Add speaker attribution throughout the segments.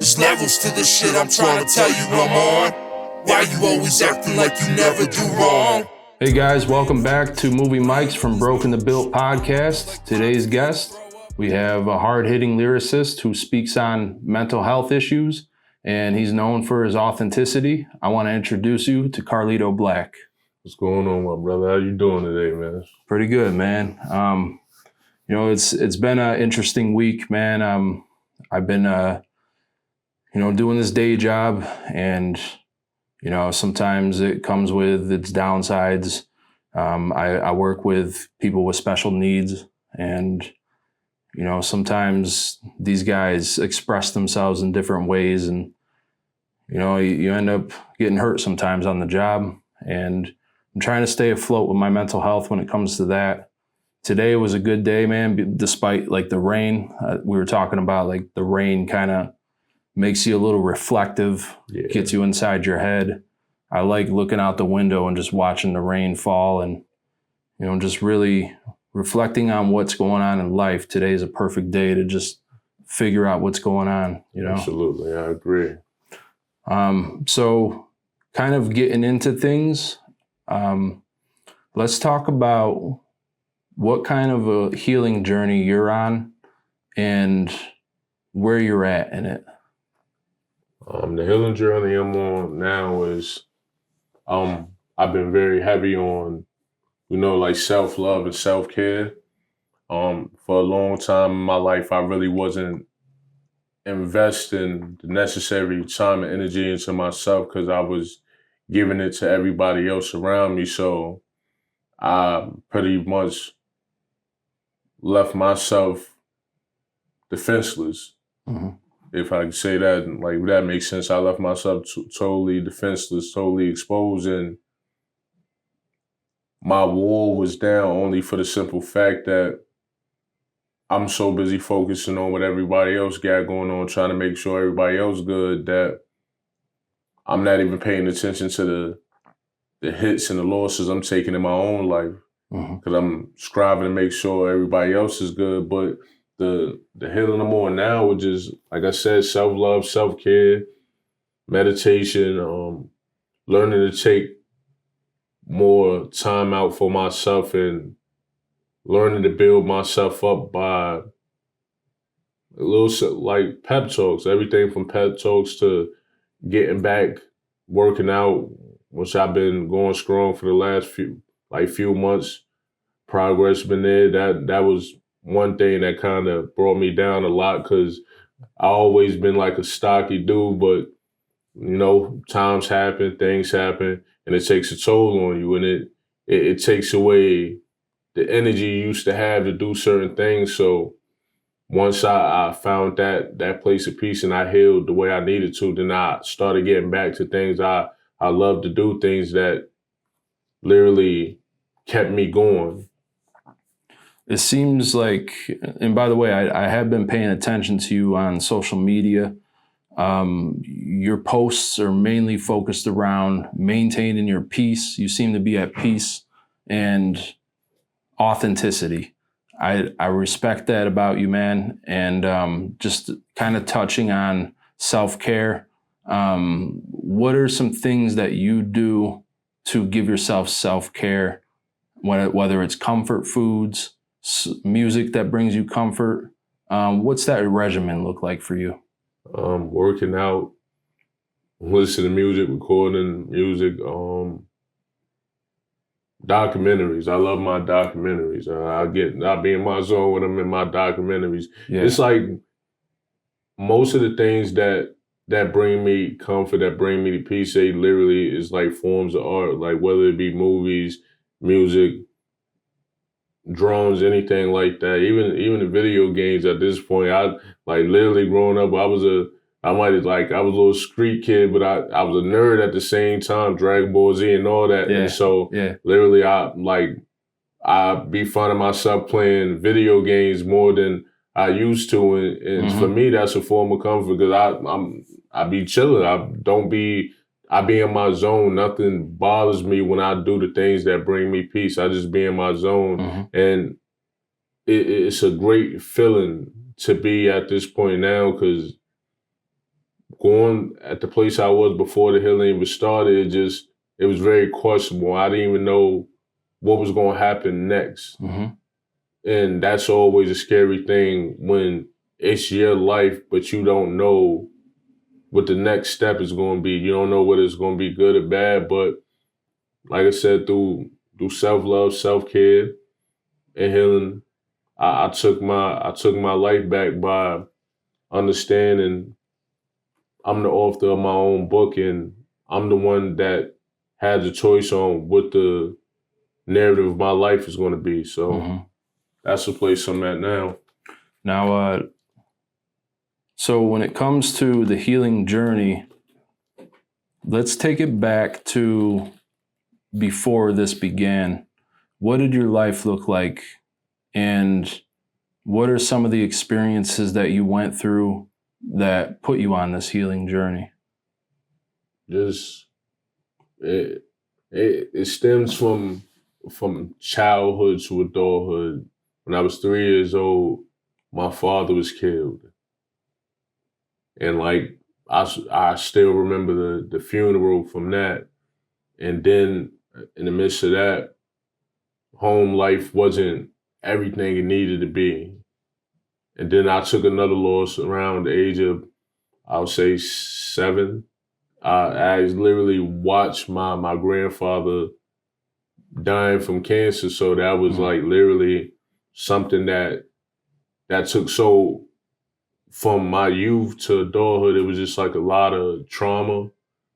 Speaker 1: There's levels to the shit I'm trying to tell you I'm on. Why you always acting like you never do wrong?
Speaker 2: Hey guys, welcome back to Movie Mics from Broken the Built podcast. Today's guest, we have a hard-hitting lyricist who speaks on mental health issues, and he's known for his authenticity. I want to introduce you to Carlito Black.
Speaker 3: What's going on, my brother? How you doing today, man?
Speaker 2: Pretty good, man. It's been an interesting week, man. I've been, doing this day job, and sometimes it comes with its downsides. I work with people with special needs, and sometimes these guys express themselves in different ways, and you end up getting hurt sometimes on the job. And I'm trying to stay afloat with my mental health when it comes to that. Today was a good day, man, despite the rain. We were talking about the rain kind of makes you a little reflective, gets you inside your head. I like looking out the window and just watching the rain fall and, just really reflecting on what's going on in life. Today is a perfect day to just figure out what's going on,
Speaker 3: Absolutely, I agree.
Speaker 2: So kind of getting into things, let's talk about what kind of a healing journey you're on and where you're at in it.
Speaker 3: The healing journey I'm on now is, I've been very heavy on, self-love and self-care. For a long time in my life, I really wasn't investing the necessary time and energy into myself because I was giving it to everybody else around me. So I pretty much left myself defenseless. Mm-hmm. If I can say that, that makes sense. I left myself totally defenseless, totally exposed, and my wall was down only for the simple fact that I'm so busy focusing on what everybody else got going on, trying to make sure everybody else good, that I'm not even paying attention to the hits and the losses I'm taking in my own life, because I'm striving to make sure everybody else is good. But the healing I'm on now, which is, like I said, self-love, self-care, meditation, learning to take more time out for myself and learning to build myself up by a little pep talks, everything from pep talks to getting back, working out, which I've been going strong for the last few months. Progress been there. That was one thing that kind of brought me down a lot because I always been a stocky dude, but times happen, things happen, and it takes a toll on you, and it takes away the energy you used to have to do certain things. So once I found that place of peace and I healed the way I needed to, then I started getting back to things I love to do, things that literally kept me going.
Speaker 2: It seems like, and by the way, I have been paying attention to you on social media. Your posts are mainly focused around maintaining your peace. You seem to be at peace and authenticity. I respect that about you, man. And just kind of touching on self-care. What are some things that you do to give yourself self-care, whether it's comfort foods, music that brings you comfort? What's that regimen look like for you?
Speaker 3: Working out, listening to music, recording music, documentaries. I love my documentaries. I'll be in my zone when I'm in my documentaries. Yeah. It's most of the things that bring me comfort, that bring me to peace, they literally is forms of art, whether it be movies, music, drones, anything like that. Even the video games at this point, I literally growing up, I was a little street kid, but I was a nerd at the same time, Dragon Ball Z and all that. Yeah. And so literally I be finding myself playing video games more than I used to. And for me, that's a form of comfort because I be chilling. I be in my zone. Nothing bothers me when I do the things that bring me peace. I just be in my zone. And it's a great feeling to be at this point now because going at the place I was before the healing even started, it was very questionable. I didn't even know what was going to happen next.
Speaker 2: Mm-hmm.
Speaker 3: And that's always a scary thing when it's your life, but you don't know what the next step is going to be. You don't know whether it's going to be good or bad. But like I said, through self-love, self-care, and healing, I took my life back by understanding I'm the author of my own book, and I'm the one that had the choice on what the narrative of my life is going to be. So
Speaker 2: Mm-hmm.
Speaker 3: that's the place I'm at now.
Speaker 2: Now, so when it comes to the healing journey, let's take it back to before this began. What did your life look like? And what are some of the experiences that you went through that put you on this healing journey?
Speaker 3: Just it stems from childhood to adulthood. When I was 3 years old, my father was killed, and like I still remember the funeral from that. And then in the midst of that, home life wasn't everything it needed to be. And then I took another loss around the age of, I would say, 7. I literally watched my grandfather dying from cancer. So that was like literally something that took, so from my youth to adulthood, it was just like a lot of trauma,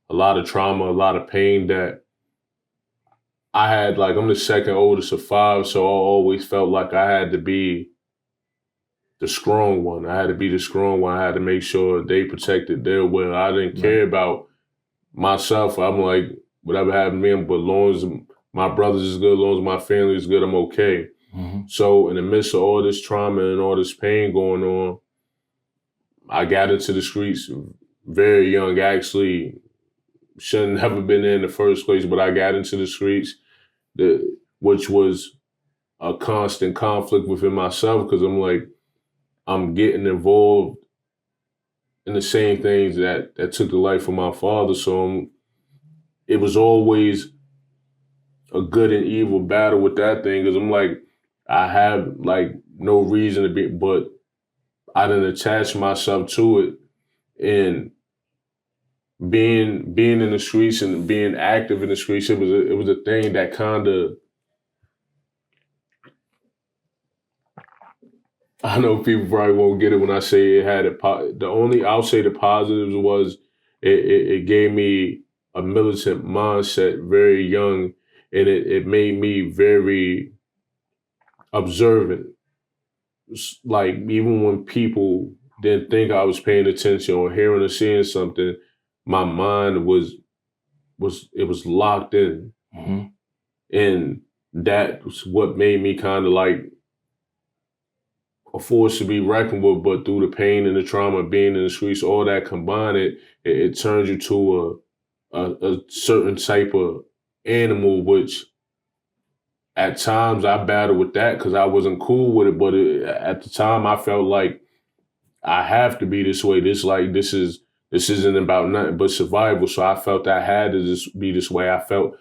Speaker 3: a lot of pain that I had. Like, I'm the second oldest of 5, so I always felt like I had to be the strong one. I had to be the strong one. I had to make sure they protected their well. I didn't care about myself. I'm like, whatever happened to me, but as long as my brothers is good, as long as my family is good, I'm okay.
Speaker 2: Mm-hmm.
Speaker 3: So in the midst of all this trauma and all this pain going on, I got into the streets very young. Actually, shouldn't have been there in the first place, but I got into the streets, which was a constant conflict within myself, because I'm like, I'm getting involved in the same things that took the life of my father. So it was always a good and evil battle with that thing, because I'm like, I have like no reason to be, but I didn't attach myself to it. And being in the streets and being active in the streets, it was a thing that kind of, I know people probably won't get it when I say it had I'll say the positives was it gave me a militant mindset very young, and it made me very observant. Like, even when people didn't think I was paying attention or hearing or seeing something, my mind was locked in.
Speaker 2: Mm-hmm.
Speaker 3: And that was what made me kind of like a force to be reckoned with. But through the pain and the trauma of being in the streets, all that combined, it turns you to a certain type of animal, which at times I battled with that because I wasn't cool with it. But at the time, I felt like I have to be this way. This isn't about nothing but survival. So I felt I had to just be this way. I felt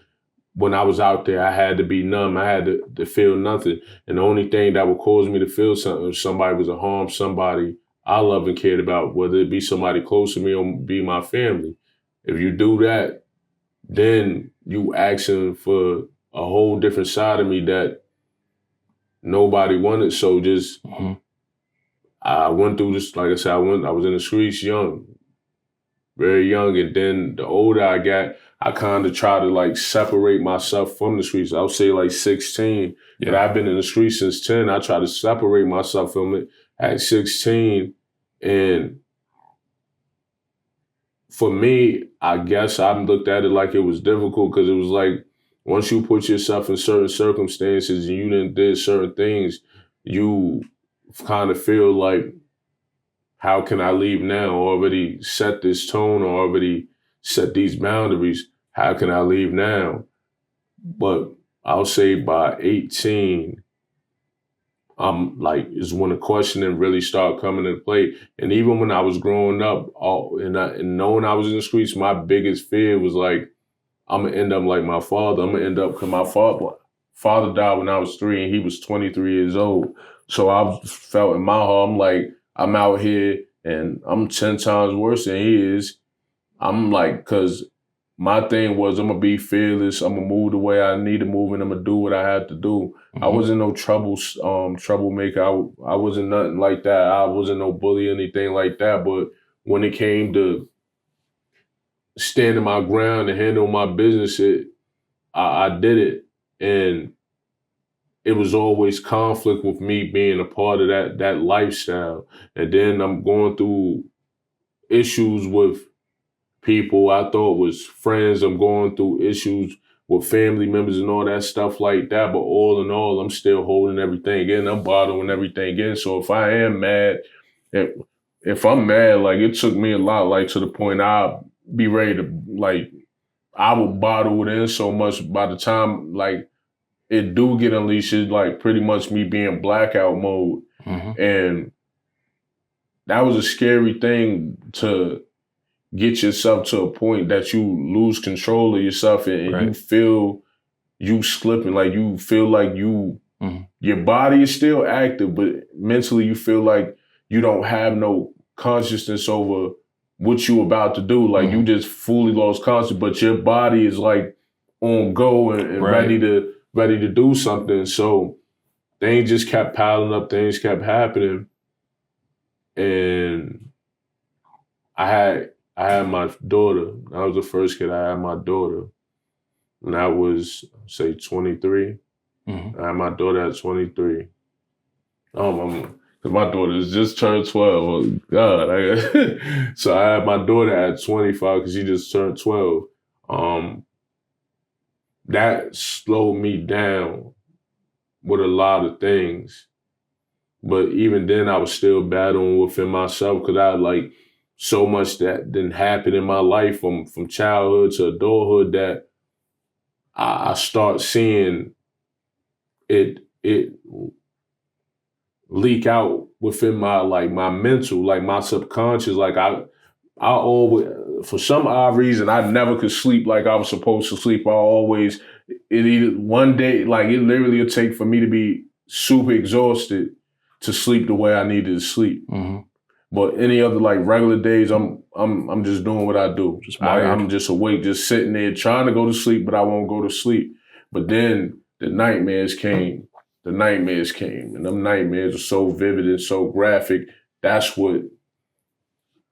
Speaker 3: when I was out there, I had to be numb. I had to feel nothing. And the only thing that would cause me to feel something, if somebody was to harm somebody I love and cared about, whether it be somebody close to me or be my family. If you do that, then you asking for a whole different side of me that nobody wanted. So just, I went through this, like I said, I was in the streets young, very young. And then the older I got, I kind of try to like separate myself from the streets. I'll say like 16, but I've been in the streets since 10. I try to separate myself from it at 16. And for me, I guess I looked at it like it was difficult, because it was like, once you put yourself in certain circumstances and you did certain things, you kind of feel like, how can I leave now? Already set this tone, or already set these boundaries. How can I leave now? But I'll say by 18, I'm like, is when the questioning really started coming into play. And even when I was growing up, and knowing I was in the streets, my biggest fear was like, I'm gonna end up like my father. I'm gonna end up, because my father died when I was 3 and he was 23 years old. So I felt in my heart, I'm like, I'm out here and I'm 10 times worse than he is. I'm like, because my thing was, I'm gonna be fearless. I'm gonna move the way I need to move, and I'm gonna do what I had to do. I wasn't no troublemaker. I wasn't nothing like that. I wasn't no bully, anything like that. But when it came to standing my ground and handling my business, I did it, and it was always conflict with me being a part of that lifestyle. And then I'm going through issues with people I thought was friends. I'm going through issues with family members and all that stuff like that. But all in all, I'm still holding everything in. I'm bottling everything in. So if I am mad, if I'm mad, like it took me a lot, like to the point I'll be ready to, like, I will bottle it in so much by the time like it do get unleashed, it's like pretty much me being blackout mode. And that was a scary thing, to get yourself to a point that you lose control of yourself, and you feel you slipping, like you feel like your body is still active, but mentally you feel like you don't have no consciousness over what you about to do. Like you just fully lost consciousness, but your body is like on go and ready to do something. So things just kept piling up, things kept happening. And I had my daughter. I was the first kid. I had my daughter. And I was, say, 23. I had my daughter at 23. Because my daughter has just turned 12. Oh, God. So I had my daughter at 25 because she just turned 12. That slowed me down with a lot of things. But even then, I was still battling within myself, because I had like so much that didn't happen in my life from childhood to adulthood, that I start seeing it leak out within my mental, like my subconscious. Like I always, for some odd reason, I never could sleep like I was supposed to sleep. It either one day, like it literally would take for me to be super exhausted to sleep the way I needed to sleep. But any other like regular days, I'm just doing what I do. I'm just awake, just sitting there trying to go to sleep, but I won't go to sleep. But then the nightmares came. And them nightmares were so vivid and so graphic. That's what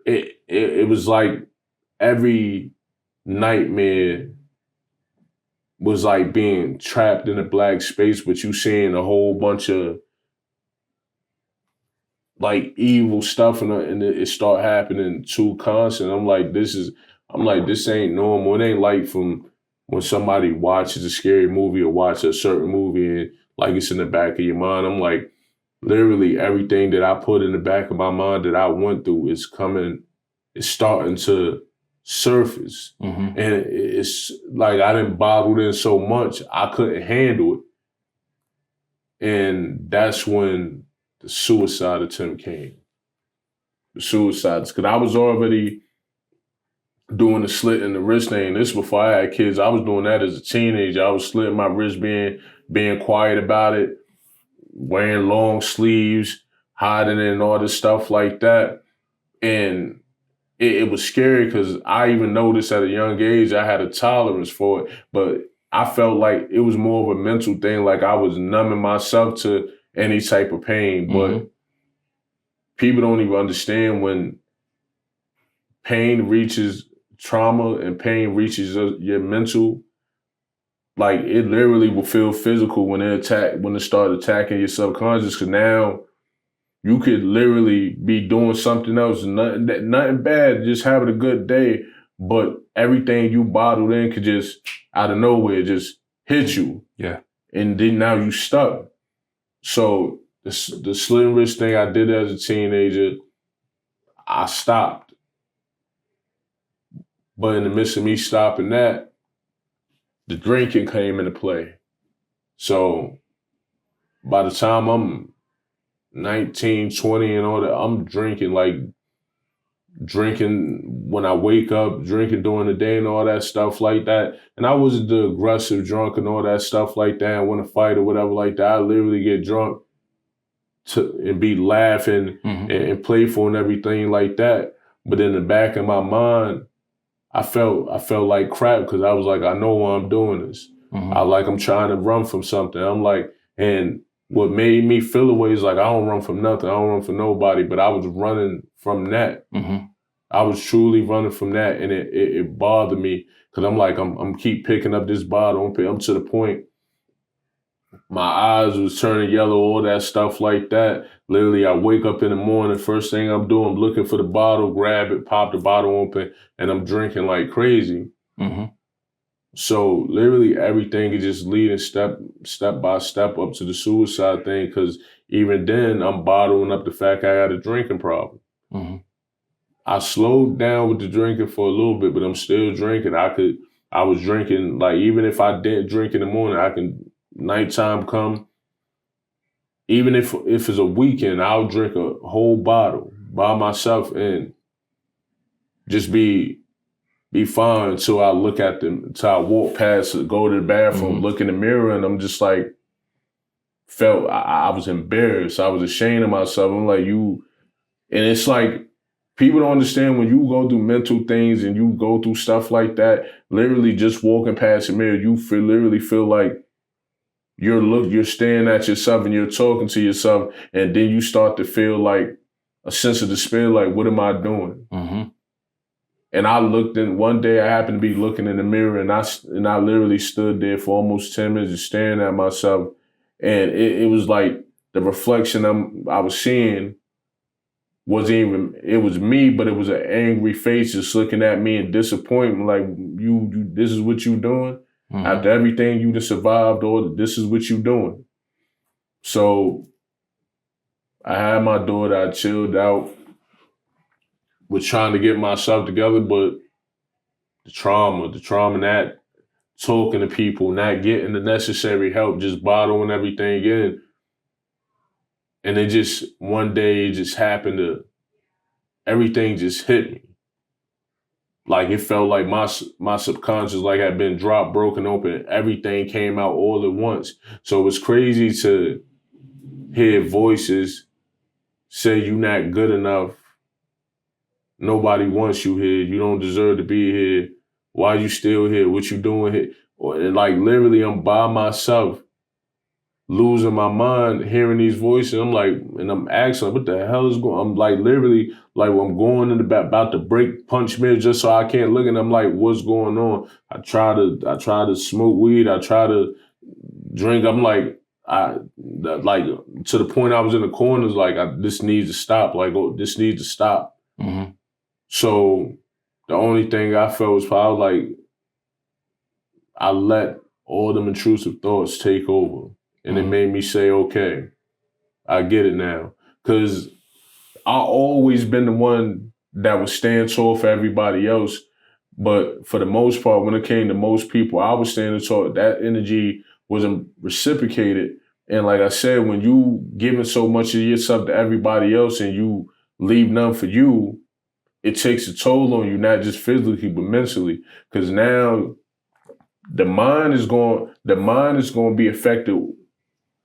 Speaker 3: it was like. Every nightmare was like being trapped in a black space, but you seeing a whole bunch of like evil stuff, and it start happening too constant. I'm like, this ain't normal. It ain't like from when somebody watches a scary movie or watch a certain movie and like it's in the back of your mind. I'm like, literally everything that I put in the back of my mind that I went through is starting to surface. And it's like I done bottled in so much, I couldn't handle it. And that's when the suicide attempt came. The suicides, because I was already doing the slit in the wrist thing. This before I had kids. I was doing that as a teenager. I was slitting my wrist, being quiet about it, wearing long sleeves, hiding it and all this stuff like that. And it was scary, because I even noticed at a young age I had a tolerance for it, but I felt like it was more of a mental thing, like I was numbing myself to any type of pain. But people don't even understand when pain reaches trauma and pain reaches your mental, like it literally will feel physical when it start attacking your subconscious, because now you could literally be doing something else, nothing bad, just having a good day, but everything you bottled in could just out of nowhere just hit you.
Speaker 2: Yeah.
Speaker 3: And then now you stuck. So the slim wrist thing I did as a teenager, I stopped. But in the midst of me stopping that, the drinking came into play. So by the time I'm 19, 20 and all that, I'm drinking when I wake up, drinking during the day and all that stuff like that. And I wasn't the aggressive drunk and all that stuff like that. I want to fight or whatever like that. I literally get drunk and be laughing and playful and everything like that. But in the back of my mind, I felt like crap because I was like, I know why I'm doing this. I'm trying to run from something. I'm like, and what made me feel away is like, I don't run from nothing. I don't run from nobody. But I was running from that. I was truly running from that. And it bothered me because I'm like, I'm keep picking up this bottle. I'm to the point my eyes was turning yellow, all that stuff like that. Literally, I wake up in the morning, first thing I'm doing, I'm looking for the bottle, grab it, pop the bottle open, and I'm drinking like crazy. So literally everything is just leading step by step up to the suicide thing, because even then I'm bottling up the fact I got a drinking problem. I slowed down with the drinking for a little bit, but I'm still drinking. I was drinking, like, even if I didn't drink in the morning, I can, nighttime come, even if it's a weekend, I'll drink a whole bottle by myself and just be fine until I look at them, until I walk past, go to the bathroom, look in the mirror, and I'm just like, I was embarrassed. I was ashamed of myself. I'm like, and it's like, people don't understand when you go through mental things and you go through stuff like that, literally just walking past the mirror, you literally feel like you're staring at yourself and you're talking to yourself, and then you start to feel like a sense of despair, like, what am I doing? And I looked in, one day I happened to be looking in the mirror, and I literally stood there for almost 10 minutes just staring at myself. And it was like the reflection I was seeing wasn't even, it was me, but it was an angry face just looking at me in disappointment, like, you this is what you doing? After everything you just survived, or this is what you doing? So I had my daughter, I chilled out, was trying to get myself together, but the trauma, that talking to people, not getting the necessary help, just bottling everything in. And it just, one day it just happened everything just hit me. Like, it felt like my subconscious like had been dropped, broken open. Everything came out all at once. So it's crazy to hear voices say you're not good enough. Nobody wants you here. You don't deserve to be here. Why are you still here? What you doing here? And like, literally, I'm by myself, losing my mind, hearing these voices. I'm like, and I'm asking, what the hell is going on? I'm like, literally, like, I'm going in the back, about to break, punch me just so I can't look, and I'm like, what's going on? I try to smoke weed. I try to drink. I'm like, to the point I was in the corners, like, this needs to stop. Like, this needs to stop. So the only thing I felt was probably like, I let all them intrusive thoughts take over. And it made me say, okay, I get it now. Because I always been the one that would stand tall for everybody else. But for the most part, when it came to most people, I was standing tall. That energy wasn't reciprocated. And like I said, when you giving so much of yourself to everybody else and you leave none for you, it takes a toll on you, not just physically, but mentally. Because now the mind is going to be affected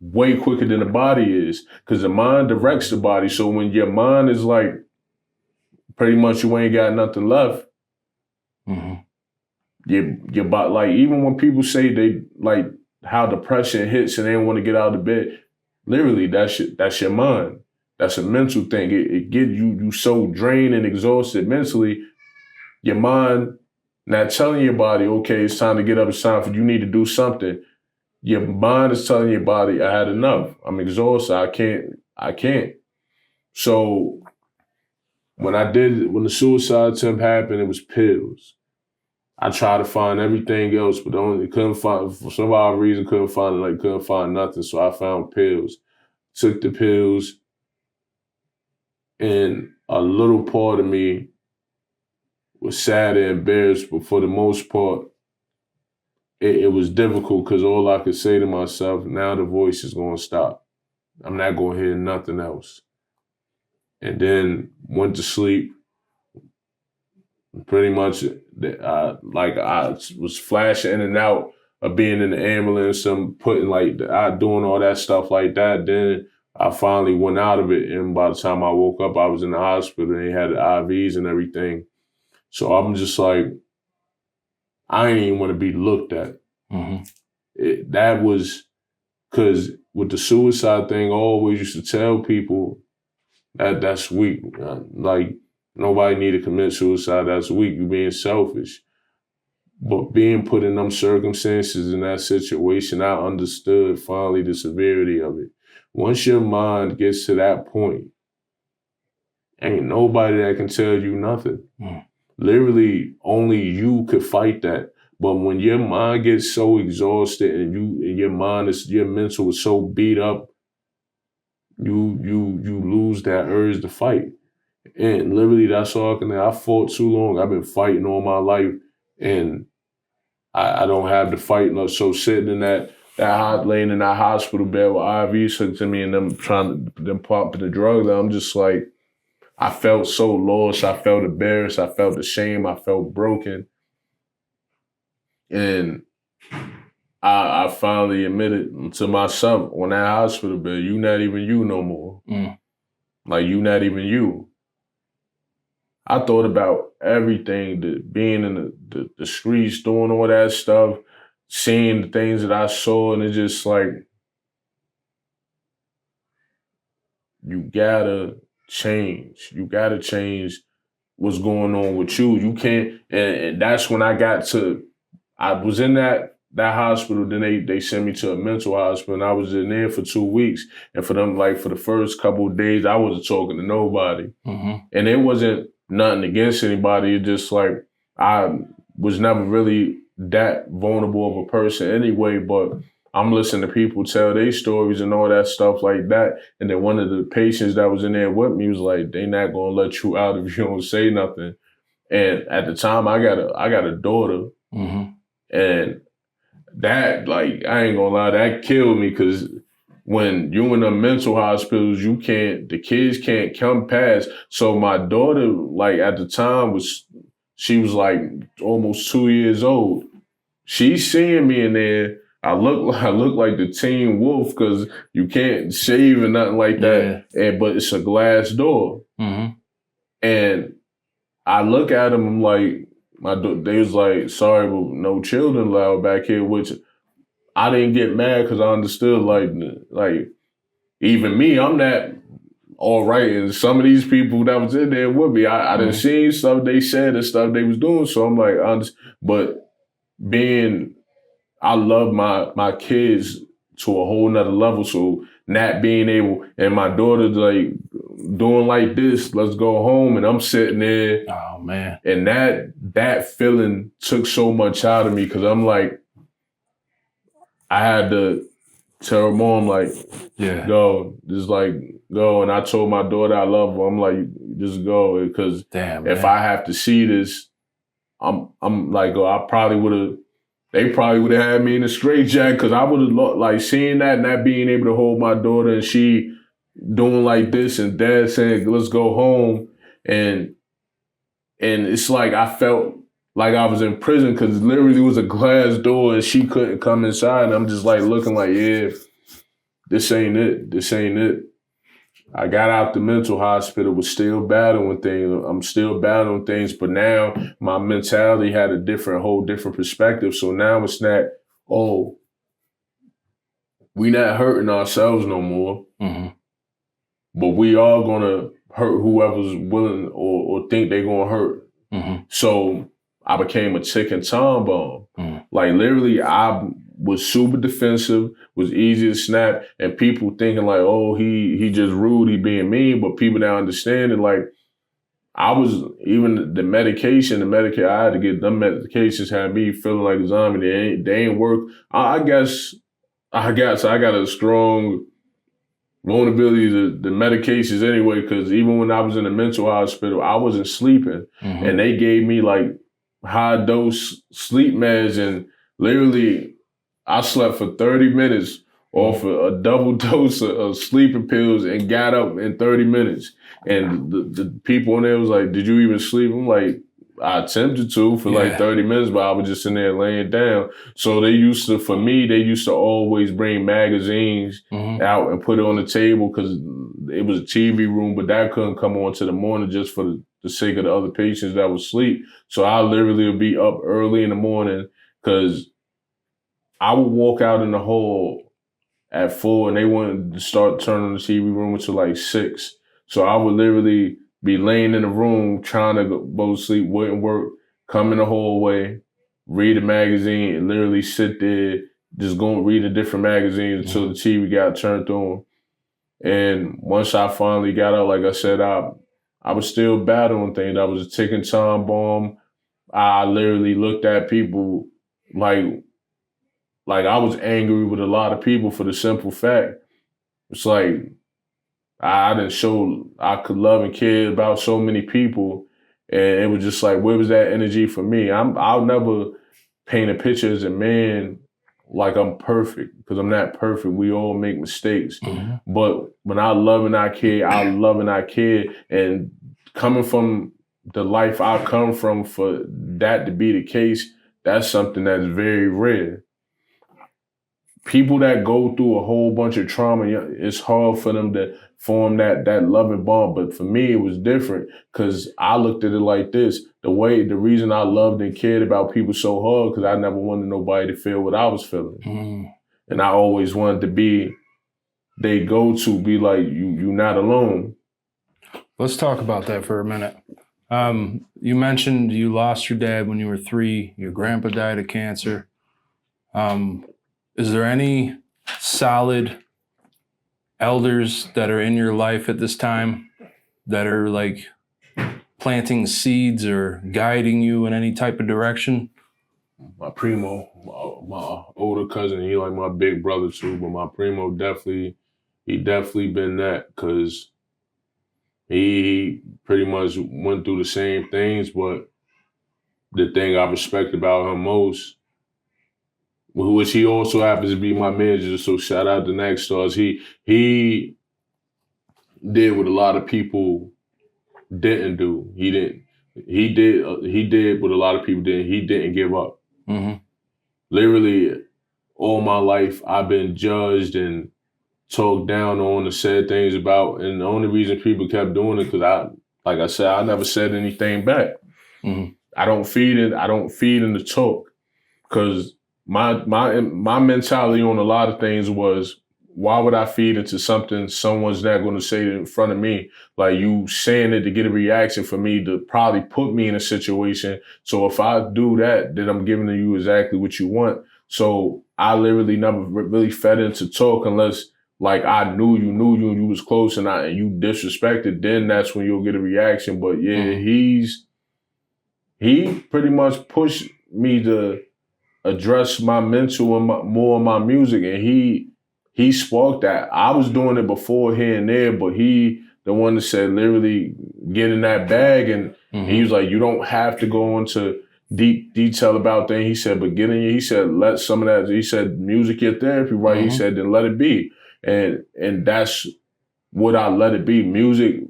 Speaker 3: way quicker than the body is, because the mind directs the body. So when your mind is like, pretty much you ain't got nothing left, your body, like, even when people say they, like, how depression hits and they don't want to get out of bed, literally, that's your mind. That's a mental thing. It gets you so drained and exhausted mentally, your mind not telling your body, okay, it's time to get up, it's time for you need to do something. Your mind is telling your body, I had enough. I'm exhausted. I can't. So when the suicide attempt happened, it was pills. I tried to find everything else, but for some odd reason, couldn't find nothing. So I found pills, took the pills, and a little part of me was sad and embarrassed, but for the most part, it was difficult because all I could say to myself, now the voice is going to stop. I'm not going to hear nothing else. And then went to sleep. Pretty much, I was flashing in and out of being in the ambulance and putting doing all that stuff like that. Then I finally went out of it, and by the time I woke up, I was in the hospital and they had the IVs and everything. So I'm just like, I ain't even want to be looked at. Mm-hmm. That was because with the suicide thing, I always used to tell people that's weak. Like, nobody need to commit suicide. That's weak. You're being selfish. But being put in them circumstances in that situation, I understood finally the severity of it. Once your mind gets to that point, ain't nobody that can tell you nothing. Literally, only you could fight that. But when your mind gets so exhausted and your mental is so beat up, you lose that urge to fight. And literally, that's all I fought too long. I've been fighting all my life, and I don't have the fight. So sitting in laying in that hospital bed with IVs hooked to me and them pumping the drugs, I'm just like, I felt so lost. I felt embarrassed. I felt ashamed. I felt broken. And I finally admitted to myself on that hospital bed, you not even you no more. Like, you not even you. I thought about everything, being in the streets, doing all that stuff, seeing the things that I saw, and it's just like, you gotta change. You gotta change what's going on with you. You can't, and that's when I was in that hospital, then they sent me to a mental hospital, and I was in there for 2 weeks. And for them, for the first couple of days, I wasn't talking to nobody. Mm-hmm. And it wasn't nothing against anybody. It's just like, I was never really that vulnerable of a person anyway, but I'm listening to people tell their stories and all that stuff like that. And then one of the patients that was in there with me was like, they not gonna let you out if you don't say nothing. And at the time, I got a daughter. Mm-hmm. And that, I ain't gonna lie, that killed me, because when you in the mental hospitals, the kids can't come past. So my daughter, at the time, she was almost 2 years old. She's seeing me in there. I look like the Teen Wolf, because you can't shave and nothing like that. Yeah. But it's a glass door. Mm-hmm. And I look at them, I'm like, they was like, sorry, but no children allowed back here, which I didn't get mad, because I understood, like even me, I'm not all right. And some of these people that was in there with me, I didn't see stuff they said and stuff they was doing. So I'm like, but I love my kids to a whole nother level. So not being able, and my daughter's doing like this, let's go home, and I'm sitting there. Oh man. And that feeling took so much out of me, because I'm like, I had to tell her mom, go, just go. And I told my daughter I love her. I'm like, just go, because if I have to see this, I'm like, they probably would have had me in a straitjacket, because I would have seeing that, not being able to hold my daughter, and she doing like this, and dad saying, let's go home. And it's like, I felt like I was in prison, because literally it was a glass door and she couldn't come inside. And I'm just looking yeah, this ain't it. This ain't it. I got out the mental hospital, was still battling things. I'm still battling things, but now my mentality had a whole different perspective. So now it's not, we not hurting ourselves no more, but we are gonna hurt whoever's willing or think they're gonna hurt. So I became a ticking time bomb. Literally, I was super defensive, was easy to snap, and people thinking he just rude, he being mean, but people now understand it. I was, even the medication, I had to get them medications, had me feeling like a zombie. They ain't work. I guess I got a strong vulnerability to the medications anyway, because even when I was in the mental hospital, I wasn't sleeping. And they gave me high dose sleep meds, and literally I slept for 30 minutes off a double dose of sleeping pills and got up in 30 minutes. And the people in there was like, did you even sleep? I'm like, I attempted to for like 30 minutes, but I was just in there laying down. So they used to always bring magazines out and put it on the table because it was a TV room, but that couldn't come on to the morning just for the sake of the other patients that would sleep. So I literally would be up early in the morning because I would walk out in the hall at 4 and they wanted to start turning the TV room until like 6. So I would literally be laying in the room trying to go to sleep, wouldn't work, come in the hallway, read a magazine, and literally sit there, just go and read a different magazine until the TV got turned on. And once I finally got out, like I said, I was still battling things. I was a ticking time bomb. I literally looked at people like I was angry with a lot of people for the simple fact. It's like, I didn't show I could love and care about so many people. And it was just like, where was that energy for me? I'll never paint a picture as a man like I'm perfect, because I'm not perfect. We all make mistakes. But when I love and I care, I love and I care. And coming from the life I come from, for that to be the case, that's something that's very rare. People that go through a whole bunch of trauma, it's hard for them to form that loving bond. But for me, it was different because I looked at it like this. The reason I loved and cared about people so hard, because I never wanted nobody to feel what I was feeling. And I always wanted to be they go-to, be like, you're not alone.
Speaker 2: Let's talk about that for a minute. You mentioned you lost your dad when you were 3. Your grandpa died of cancer. Is there any solid elders that are in your life at this time that are like planting seeds or guiding you in any type of direction?
Speaker 3: My primo, my older cousin, he like my big brother too, but my primo definitely been that, because he pretty much went through the same things. But the thing I respect about him most, which he also happens to be my manager, so shout out to Next Stars. He did what a lot of people didn't do. He did what a lot of people did. He didn't give up. Literally, all my life I've been judged and talked down on and said things about, and the only reason people kept doing it because like I said, I never said anything back. I don't feed it. I don't feed in the talk, because my mentality on a lot of things was, why would I feed into something someone's not going to say it in front of me? Like, you saying it to get a reaction for me to probably put me in a situation. So if I do that, then I'm giving you exactly what you want. So I literally never really fed into talk unless, like, I knew you and you was close and you disrespected, then that's when you'll get a reaction. But yeah, he pretty much pushed me to address my mental and more of my music, and he sparked that. I was doing it before here and there, but he the one that said literally get in that bag, and he was like, you don't have to go into deep detail about things. He said, but get in here. He said, let some of that. He said, music your therapy, right? He said, then let it be, and that's what I let it be. Music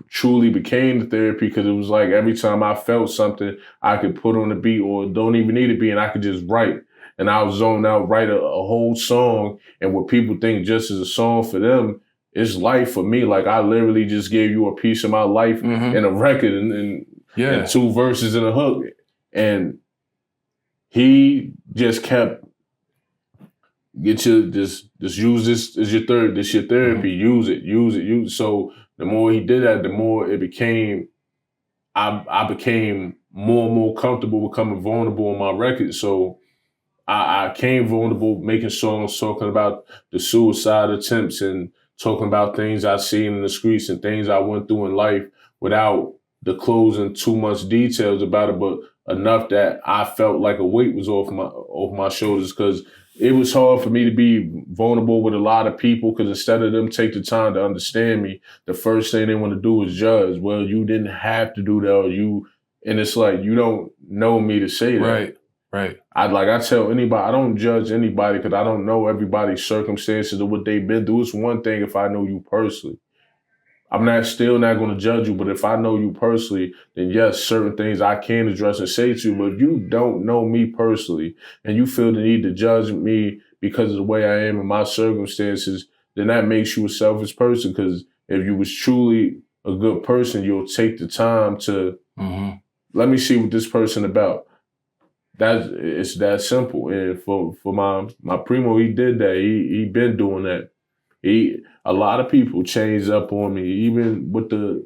Speaker 3: truly became the therapy, because it was like every time I felt something, I could put on a beat, or don't even need a beat, and I could just write. And I was zone out, write a whole song, and what people think just as a song for them, it's life for me. Like, I literally just gave you a piece of my life in a record and 2 verses and a hook. And he just kept, just use this as your therapy. Use it. So the more he did that, the more it became, I became more and more comfortable becoming vulnerable on my record. So I came vulnerable, making songs, talking about the suicide attempts and talking about things I've seen in the streets and things I went through in life, without disclosing too much details about it, but enough that I felt like a weight was off my shoulders, because it was hard for me to be vulnerable with a lot of people, because instead of them take the time to understand me, the first thing they want to do is judge. Well, you didn't have to do that, and it's like, you don't know me to say that.
Speaker 2: Right. Right.
Speaker 3: I tell anybody, I don't judge anybody because I don't know everybody's circumstances or what they've been through. It's one thing if I know you personally. I'm still not going to judge you, but if I know you personally, then yes, certain things I can address and say to you. But if you don't know me personally and you feel the need to judge me because of the way I am and my circumstances, then that makes you a selfish person. Because if you was truly a good person, you'll take the time to let me see what this person about. It's that simple. And for my primo, he did that. He been doing that. A lot of people changed up on me, even with the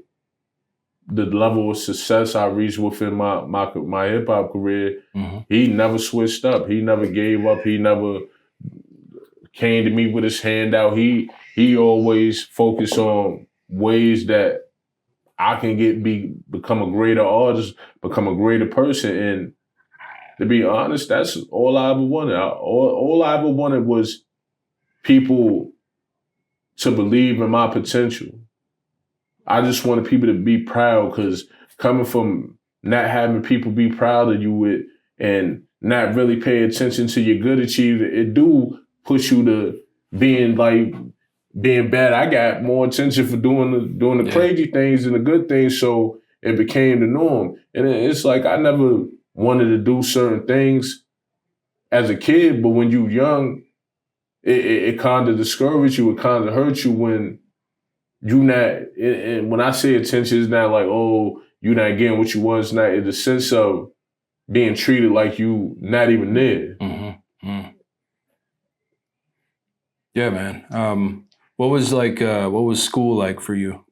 Speaker 3: level of success I reached within my hip hop career. He never switched up. He never gave up. He never came to me with his hand out. He always focused on ways that I can become a greater artist, become a greater person. And to be honest, that's all I ever wanted. All I ever wanted was people to believe in my potential. I just wanted people to be proud, because coming from not having people be proud of you and not really pay attention to your good achievement, it do push you to being bad. I got more attention for doing the crazy things than the good things, so it became the norm. And it's like I never wanted to do certain things as a kid, but when you're young, it kind of discourages you. It kind of hurts you when you not. And when I say attention, it's not like, oh, you're not getting what you want. It's not in the sense of being treated like you not even there.
Speaker 2: Yeah, man. What was school like for you?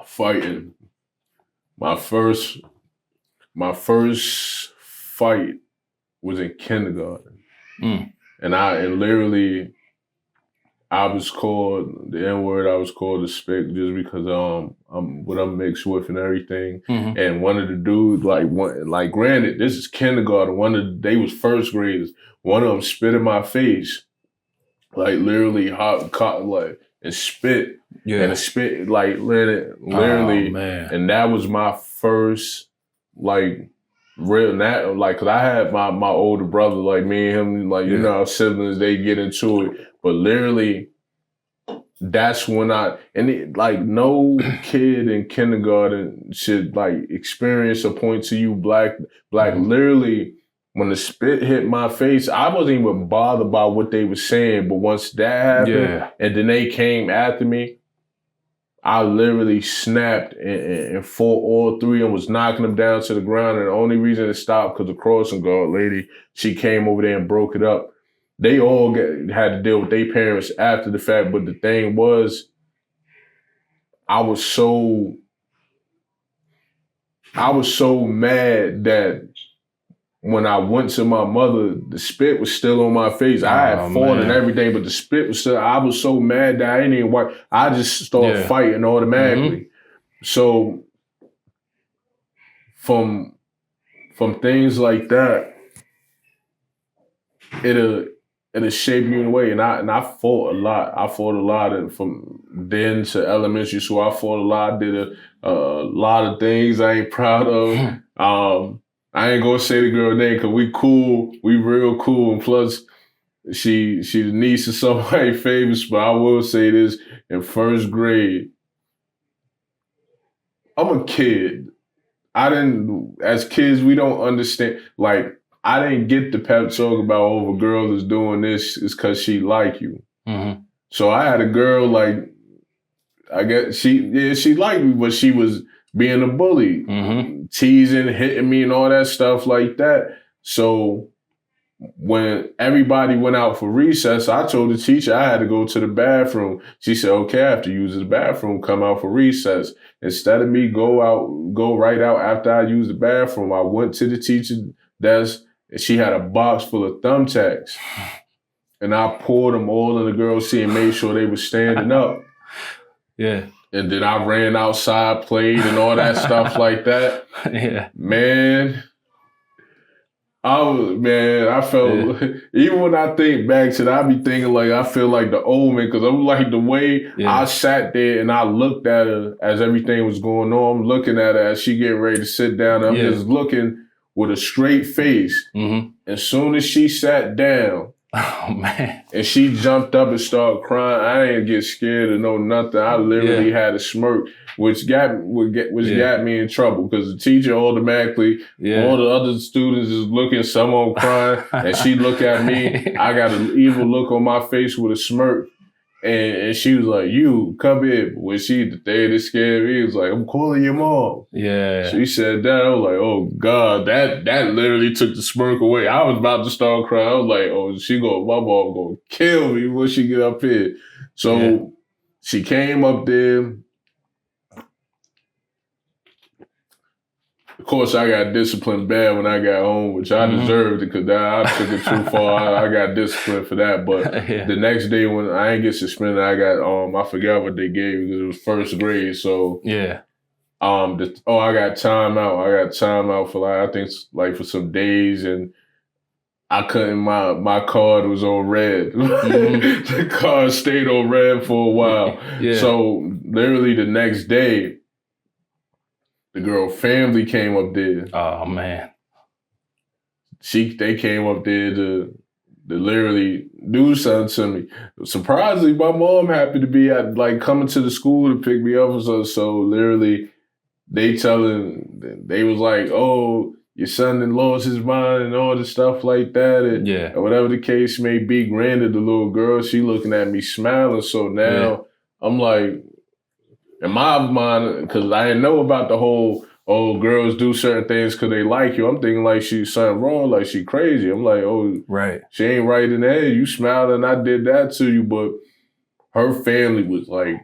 Speaker 3: Fighting. My first fight was in kindergarten. And literally I was called the N-word. I was called a spick just because I'm what I'm mixed with and everything. And one of the dudes, granted, this is kindergarten. They was first graders. One of them spit in my face, like literally and spit.
Speaker 2: Yeah.
Speaker 3: And it spit literally.
Speaker 2: Oh, man.
Speaker 3: And that was my first cause I had my older brother, like me and him, you know, our siblings, they get into it. But literally, that's when no kid in kindergarten should experience or point to you black. Literally, when the spit hit my face, I wasn't even bothered by what they were saying. But once that happened, and then they came after me, I literally snapped and fought all three and was knocking them down to the ground. And the only reason it stopped because the crossing guard lady, she came over there and broke it up. They all had to deal with their parents after the fact. But the thing was, I was so mad that when I went to my mother, the spit was still on my face. I had fought and everything, but the spit was still. I was so mad that I didn't even wipe. I just started fighting automatically. So from things like that, it'll shape you in a way. And I fought a lot. I fought a lot, and from then to elementary school, I fought a lot. I did a lot of things I ain't proud of. I ain't gonna say the girl name because we cool, we real cool, and plus she's the niece of somebody famous. But I will say this: in first grade, I'm a kid. As kids, we don't understand. I didn't get the pep talk about, oh, if a girl is doing this, it's because she like you. So I had a girl, I guess she liked me, but she was being a bully, teasing, hitting me and all that stuff like that. So when everybody went out for recess, I told the teacher I had to go to the bathroom. She said, okay, after you use the bathroom, come out for recess. Instead of me go right out after I used the bathroom, I went to the teacher's desk and she had a box full of thumbtacks. And I poured them all in the girl's seat and made sure they were standing up.
Speaker 2: Yeah.
Speaker 3: And then I ran outside, played and all that stuff like that.
Speaker 2: Yeah.
Speaker 3: Man, I felt even when I think back to that, I be thinking like I feel like the old man because I'm like the way I sat there and I looked at her as everything was going on. I'm looking at her as she getting ready to sit down. I'm just looking with a straight face. Mm-hmm. As soon as she sat down,
Speaker 2: oh man,
Speaker 3: and she jumped up and started crying, I didn't get scared or no nothing. I literally had a smirk, which got me in trouble because the teacher automatically, all the other students is looking, some of them crying, and she look at me. I got an evil look on my face with a smirk, and she was like, "You come here." But when the thing that scared me was like, "I'm calling your mom."
Speaker 2: Yeah.
Speaker 3: She said that. I was like, "Oh God," that literally took the smirk away. I was about to start crying. I was like, "Oh, my mom gonna kill me when she get up here." So she came up there. Of course, I got disciplined bad when I got home, which I deserved it because I took it too far. I got disciplined for that. But the next day when I ain't get suspended, I got I forgot what they gave me because it was first grade. So I got time out. I got time out for I think for some days, and I couldn't. My card was on red. The card stayed on red for a while. So literally the next day, the girl family came up there.
Speaker 2: Oh man.
Speaker 3: They came up there to literally do something to me. Surprisingly, my mom happened to be coming to the school to pick me up or something. So literally they was like, "Oh, your son done lost his mind," and all this stuff like that. And whatever the case may be, granted, the little girl, she looking at me smiling. So now I'm like, in my mind, because I didn't know about the whole, girls do certain things because they like you. I'm thinking like she's something wrong, like she crazy. I'm like, she ain't right in the head. You smiled and I did that to you. But her family was like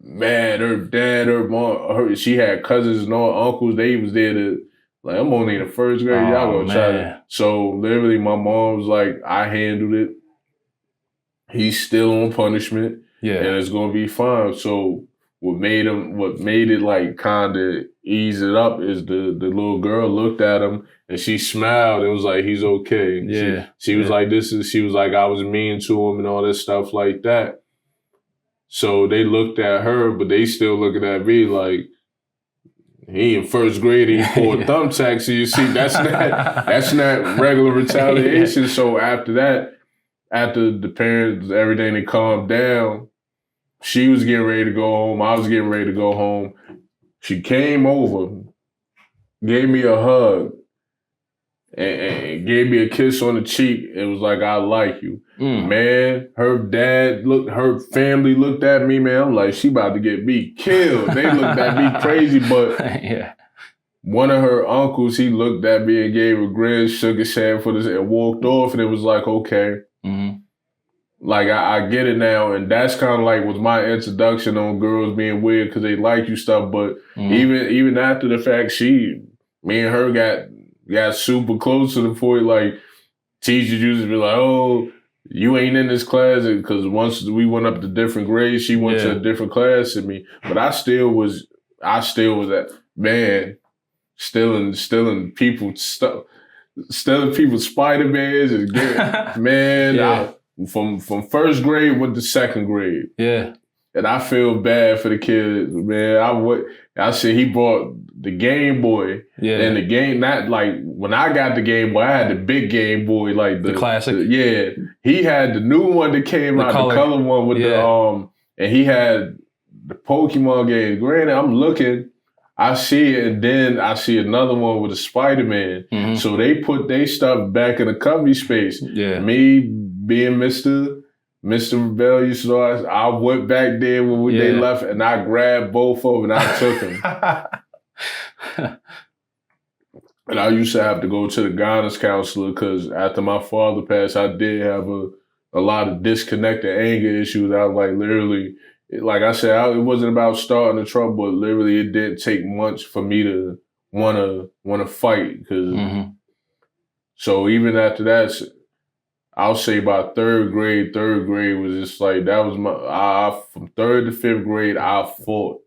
Speaker 3: mad. Her dad, her mom, she had cousins and all uncles. They was there to, like, I'm only in the first grade. Y'all gonna try to. So literally my mom was like, I handled it. He's still on punishment. And it's gonna be fine. So what made it like kind of ease it up is the little girl looked at him and she smiled and was like, he's okay. She was like, she was like, I was mean to him and all this stuff like that. So they looked at her, but they still looking at me like, he in first grade, he pulled thumbtacks. So you see, that's not regular retaliation. So after that, after the parents, everything, they calmed down, she was getting ready to go home. I was getting ready to go home. She came over, gave me a hug, and gave me a kiss on the cheek. It was like, I like you. Man, her family looked at me, man. I'm like, she about to get me killed. They looked at me crazy, but one of her uncles, he looked at me and gave a grin, shook his hand for this, and walked off, and it was like, okay. Like, I get it now, and that's kind of like was my introduction on girls being weird because they like you stuff. But even after the fact, me and her got super close to the point, like, teachers used to be like, oh, you ain't in this class, because once we went up to different grades, she went to a different class than me. But I still was that man, stealing people's stuff, stealing people's Spider-Mans and man, from first grade went to second grade. And I feel bad for the kid, man. I said he bought the Game Boy. And the game, not like when I got the Game Boy, I had the big Game Boy, like the
Speaker 2: classic.
Speaker 3: He had the new one that came out, the color one with the and he had the Pokemon game. Granted, I'm looking, I see it, and then I see another one with a Spider-Man. So they put their stuff back in the cubby space. Me being Mr. Rebellious, so I went back there when they left, and I grabbed both of them and I took them. And I used to have to go to the guidance counselor because after my father passed, I did have a lot of disconnected anger issues. I was like literally, like I said, it wasn't about starting the trouble, but literally it didn't take much for me to wanna fight. So even after that, I'll say by third grade was just like, that was from third to fifth grade, I fought,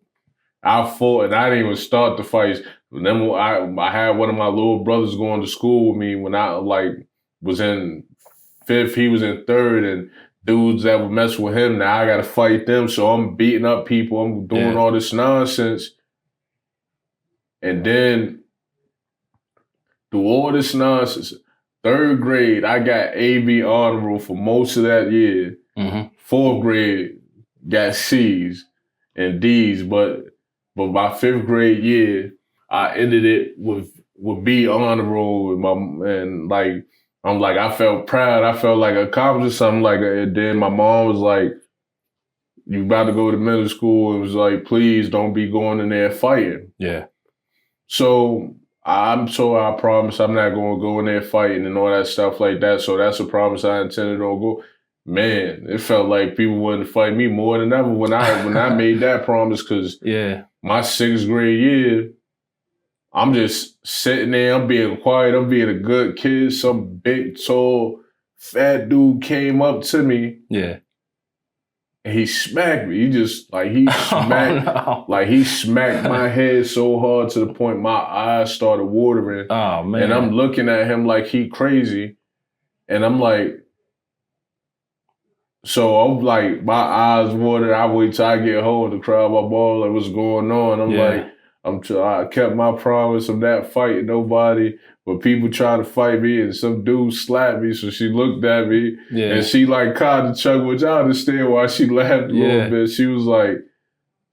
Speaker 3: and I didn't even start the fights. Then I had one of my little brothers going to school with me when I like was in 5th, he was in 3rd, and dudes that would mess with him, now I gotta fight them. So I'm beating up people, I'm doing all this nonsense. And then through all this nonsense, 3rd grade, I got AB honor roll for most of that year. 4th grade, got C's and D's, but my 5th grade year, I ended it with B honor roll and like I'm like I felt proud. I felt like I accomplished something. Like and then my mom was like, "You about to go to middle school?" It was like, "Please don't be going in there fighting."
Speaker 2: Yeah.
Speaker 3: So I promise I'm not going to go in there fighting and all that stuff like that. So that's a promise I intended on go. Man, it felt like people wanted to fight me more than ever when I made that promise, because my 6th grade year, I'm just sitting there, I'm being quiet, I'm being a good kid. Some big, tall, fat dude came up to me.
Speaker 2: Yeah.
Speaker 3: And he smacked me. He smacked my head so hard to the point my eyes started watering.
Speaker 2: Oh, man.
Speaker 3: And I'm looking at him like he crazy. And I'm like, so I'm like, my eyes watered. I wait till I get home to cry my ball, like, what's going on? I'm like, I kept my promise of not fighting nobody, but people trying to fight me, and some dude slapped me. So she looked at me and she like kind of chuckled, which I understand why she laughed a little bit. She was like,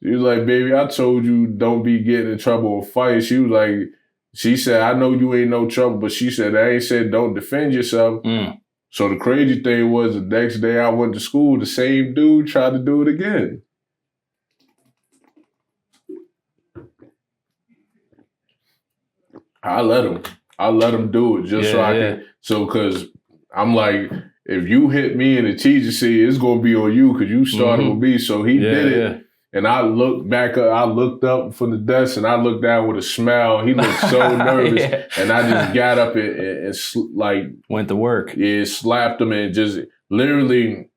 Speaker 3: baby, I told you don't be getting in trouble or fight. She said, I know you ain't no trouble, but she said, I ain't said don't defend yourself. So the crazy thing was, the next day I went to school, the same dude tried to do it again. I let him do it just so I can. So, cause I'm like, if you hit me and the teacher see it's gonna be on you because you started with me. So he did it. And I looked up from the desk and I looked down with a smile. He looked so nervous. And I just got up and like
Speaker 2: went to work.
Speaker 3: Yeah, slapped him and just literally,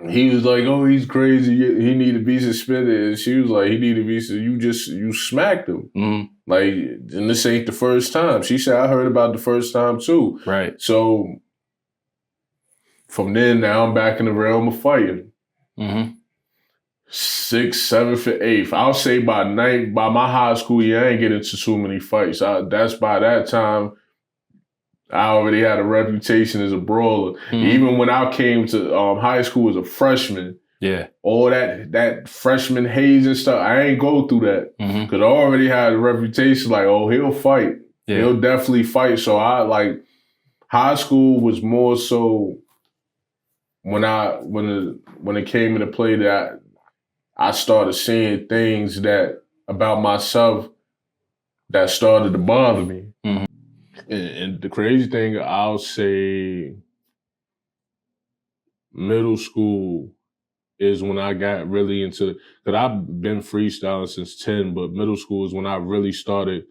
Speaker 3: he was like, oh, he's crazy. He need to be suspended. And she was like, he need to be suspended. You smacked him. Like, and this ain't the first time. She said, I heard about the first time too.
Speaker 2: Right.
Speaker 3: So from then, now I'm back in the realm of fighting. 6th, 7th, and 8th. I'll say by my high school year, I ain't getting into too many fights. That's by that time, I already had a reputation as a brawler. Even when I came to high school as a freshman, all that freshman haze and stuff, I ain't go through that because I already had a reputation like, oh, he'll fight. He'll definitely fight. So I like high school was more so when it came into play that I started seeing things that about myself that started to bother me. And the crazy thing, I'll say middle school is when I got really into, because I've been freestyling since 10, but middle school is when I really started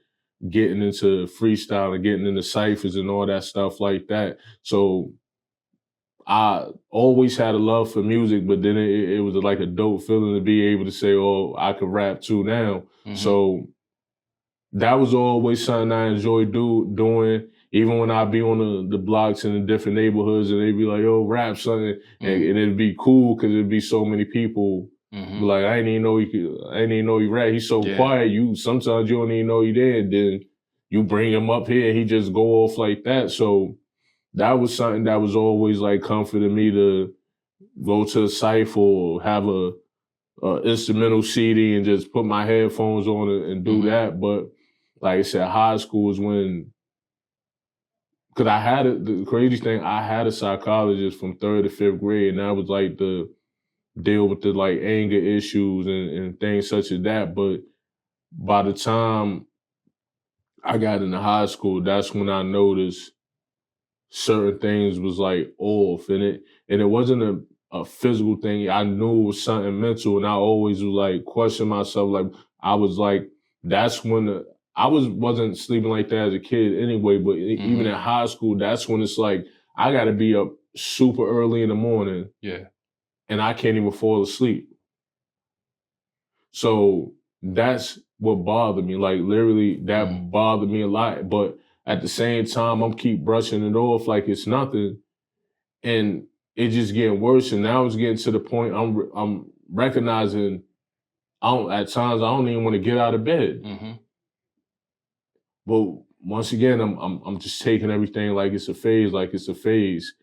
Speaker 3: getting into freestyle and getting into ciphers and all that stuff like that. So I always had a love for music, but then it was like a dope feeling to be able to say, oh, I could rap too now. So that was always something I enjoyed doing. Even when I'd be on the blocks in the different neighborhoods and they'd be like, yo, rap something. And it'd be cool because it'd be so many people like, I didn't even know he rap. He's so quiet. Sometimes you don't even know he there. And then you bring him up here, he just go off like that. So that was something that was always like comforting me to go to a cipher or have a instrumental CD and just put my headphones on and do that. But like I said, high school is when, because the crazy thing, I had a psychologist from 3rd to 5th grade, and that was like the deal with the like anger issues and things such as that. But by the time I got into high school, that's when I noticed certain things was like off, and it wasn't a physical thing. I knew it was something mental, and I always was like questioning myself. Like I was like, that's when I wasn't sleeping like that as a kid anyway. But even in high school, that's when it's like I got to be up super early in the morning, and I can't even fall asleep. So that's what bothered me. Like literally that bothered me a lot. But at the same time, I'm keep brushing it off like it's nothing. And it just getting worse. And now it's getting to the point I'm recognizing at times I don't even want to get out of bed. But once again, I'm just taking everything like it's a phase.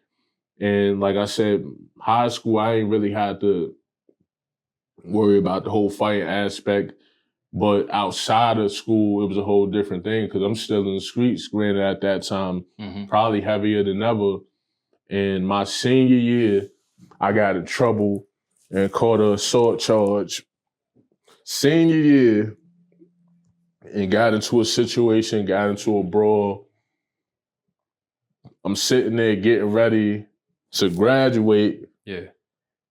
Speaker 3: And like I said, high school, I ain't really had to worry about the whole fighting aspect. But outside of school, it was a whole different thing because I'm still in the streets, granted at that time, probably heavier than ever. And my senior year, I got in trouble and caught an assault charge. Senior year, and got into a situation, got into a brawl. I'm sitting there getting ready to graduate. Yeah.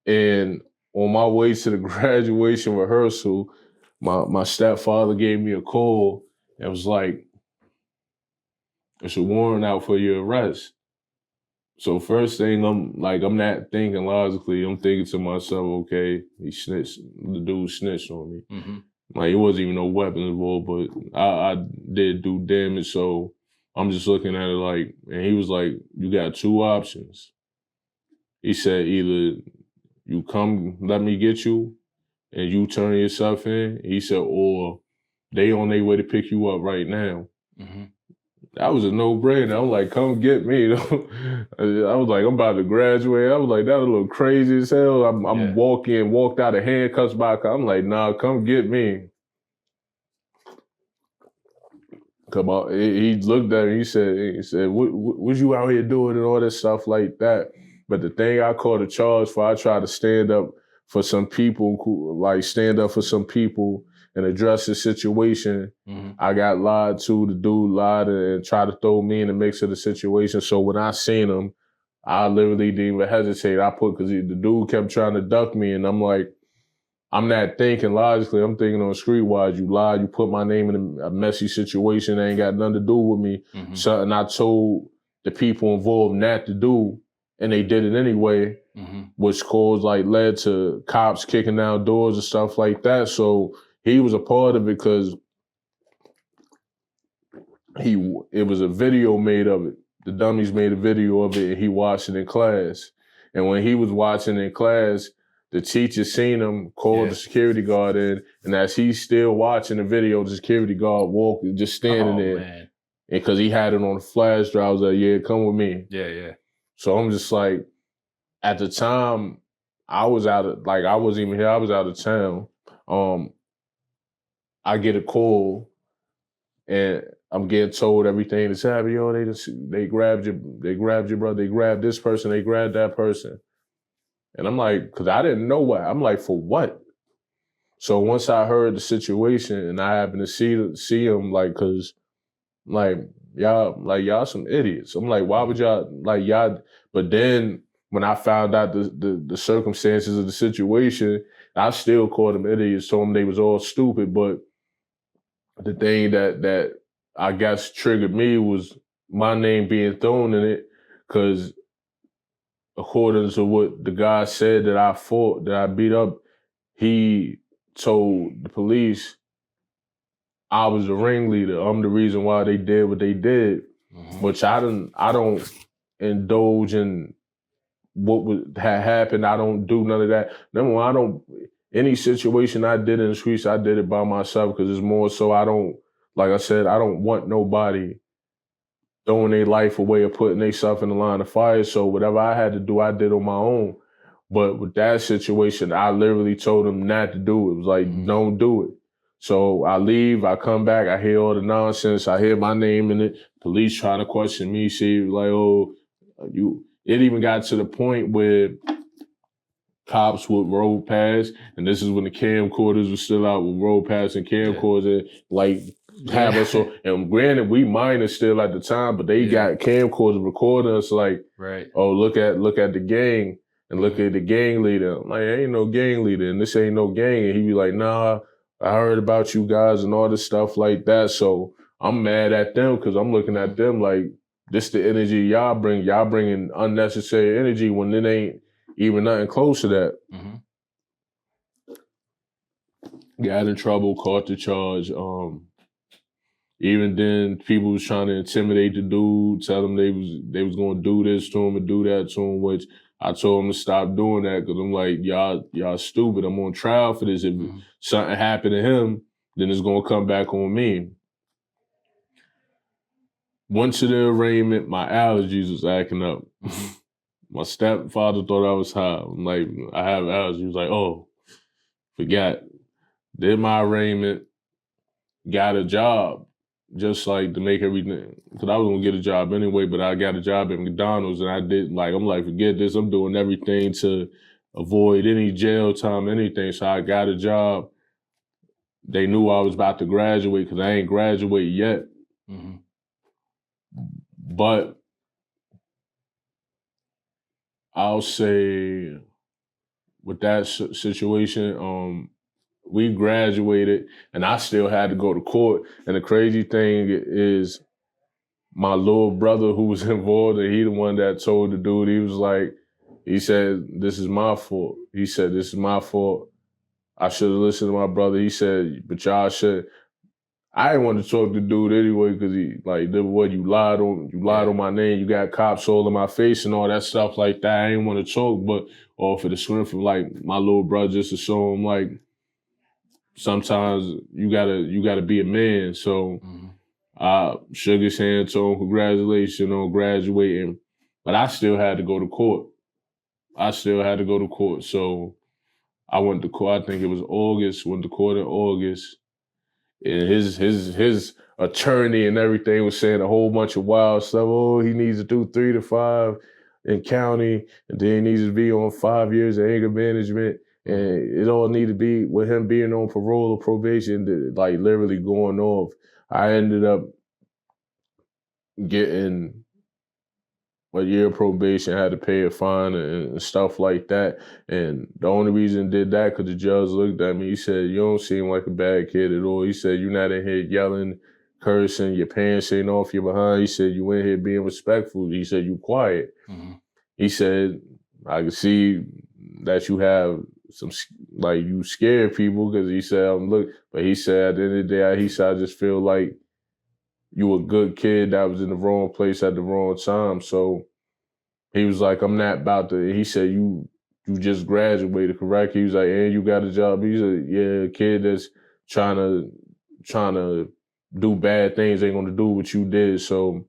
Speaker 3: And on my way to the graduation rehearsal, my stepfather gave me a call and was like, "There's a warrant out for your arrest." So first thing, I'm not thinking logically. I'm thinking to myself, okay, he snitched. The dude snitched on me. Like, it wasn't even no weapons involved, but I did do damage. So I'm just looking at it like, and he was like, "You got two options." He said, "Either you come, let me get you, and you turn yourself in." He said, "Or they on their way to pick you up right now." That was a no-brainer. I'm like, "Come get me." I was like, I'm about to graduate. I was like, that a little crazy as hell. I'm walked out of handcuffs by a car. I'm like, "Nah, come get me." Come on. He looked at me, he said, what you out here doing and all this stuff like that? But the thing I caught a charge for, I tried to stand up for some people, and address the situation. I got lied to. The dude lied and tried to throw me in the mix of the situation. So when I seen him, I literally didn't even hesitate. Because the dude kept trying to duck me, and I'm like, I'm not thinking logically. I'm thinking on streetwise. You lied. You put my name in a messy situation that ain't got nothing to do with me. Something I told the people involved not to do, and they did it anyway, which led to cops kicking down doors and stuff like that. So he was a part of it because it was a video made of it. The dummies made a video of it, and he watched it in class. And when he was watching in class, the teacher seen him, called the security guard in, and as he's still watching the video, the security guard walking, just standing there. Man. And because he had it on a flash drive, I was like, "Yeah, come with me." Yeah. So I'm just like, at the time, I wasn't even here, I was out of town. I get a call, and I'm getting told everything that's happening. Yo, they grabbed you, brother. They grabbed this person, they grabbed that person. And I'm like, because I didn't know what. I'm like, for what? So once I heard the situation and I happened to see him, because y'all some idiots. I'm like, why would y'all, but then when I found out the circumstances of the situation, I still called them idiots, told them they was all stupid. But the thing that I guess triggered me was my name being thrown in it, because according to what the guy said that I fought, that I beat up, he told the police I was the ringleader. I'm the reason why they did what they did, which I don't indulge in what had happened. I don't do none of that. Number one, any situation I did in the streets, I did it by myself, because it's more so I don't want nobody throwing their life away or putting themselves in the line of fire. So whatever I had to do, I did on my own. But with that situation, I literally told them not to do it. It was like, don't do it. So I leave, I come back, I hear all the nonsense, I hear my name in it, police trying to question me, see, like, "Oh, you." It even got to the point where cops would roll past, and this is when the camcorders were still out, with roll past and camcorders, have us. So, and granted, we minors still at the time, but they got camcorders recording us, like, "Oh, look at the gang, and look at the gang leader." I'm like, "Ain't no gang leader, and this ain't no gang." And he be like, "Nah, I heard about you guys," and all this stuff like that. So I'm mad at them, because I'm looking at them like, this the energy y'all bring. Y'all bringing unnecessary energy when it ain't even nothing close to that. got in trouble, caught the charge. Even then, people was trying to intimidate the dude, tell them they was going to do this to him and do that to him, which I told him to stop doing that because I'm like, y'all stupid. I'm on trial for this. If something happened to him, then it's going to come back on me. Went to the arraignment, my allergies was acting up. My stepfather thought I was high. I'm like, I have allergies. He was like, oh, forgot. Did my arraignment, got a job, just like to make everything. Because I was going to get a job anyway, but I got a job at McDonald's and I did, like, I'm like, forget this. I'm doing everything to avoid any jail time, anything. So I got a job. They knew I was about to graduate because I ain't graduated yet. But I'll say with that situation, we graduated and I still had to go to court. And the crazy thing is my little brother who was involved, and he the one that told the dude, he said, this is my fault. He said, this is my fault. I should have listened to my brother. He said, but y'all should. I didn't want to talk to the dude anyway because he like, what, you lied on my name. You got cops all in my face and all that stuff like that. I didn't want to talk, but off of the strength of like my little brother, just to show him like sometimes you gotta be a man. So I shook his hand, told him congratulations on graduating, but I still had to go to court. So I went to court. I think it was August. Went to court in August. And his attorney and everything was saying a whole bunch of wild stuff. Oh, he needs to do 3 to 5 in county, and then he needs to be on 5 years of anger management. And it all needed to be with him being on parole or probation, like literally going off. I ended up getting a year of probation, had to pay a fine and stuff like that. And the only reason I did that because the judge looked at me. He said, you don't seem like a bad kid at all. He said, you're not in here yelling, cursing, your pants ain't off your behind. He said, you in here being respectful. He said, you quiet. He said, I can see that you have some, like you scare people because he said, but he said at the end of the day, he said, I just feel like you a good kid that was in the wrong place at the wrong time. So he was like, I'm not about to, he said, you just graduated, correct? He was like, and you got a job? He said, yeah, a kid that's trying to do bad things ain't gonna do what you did. So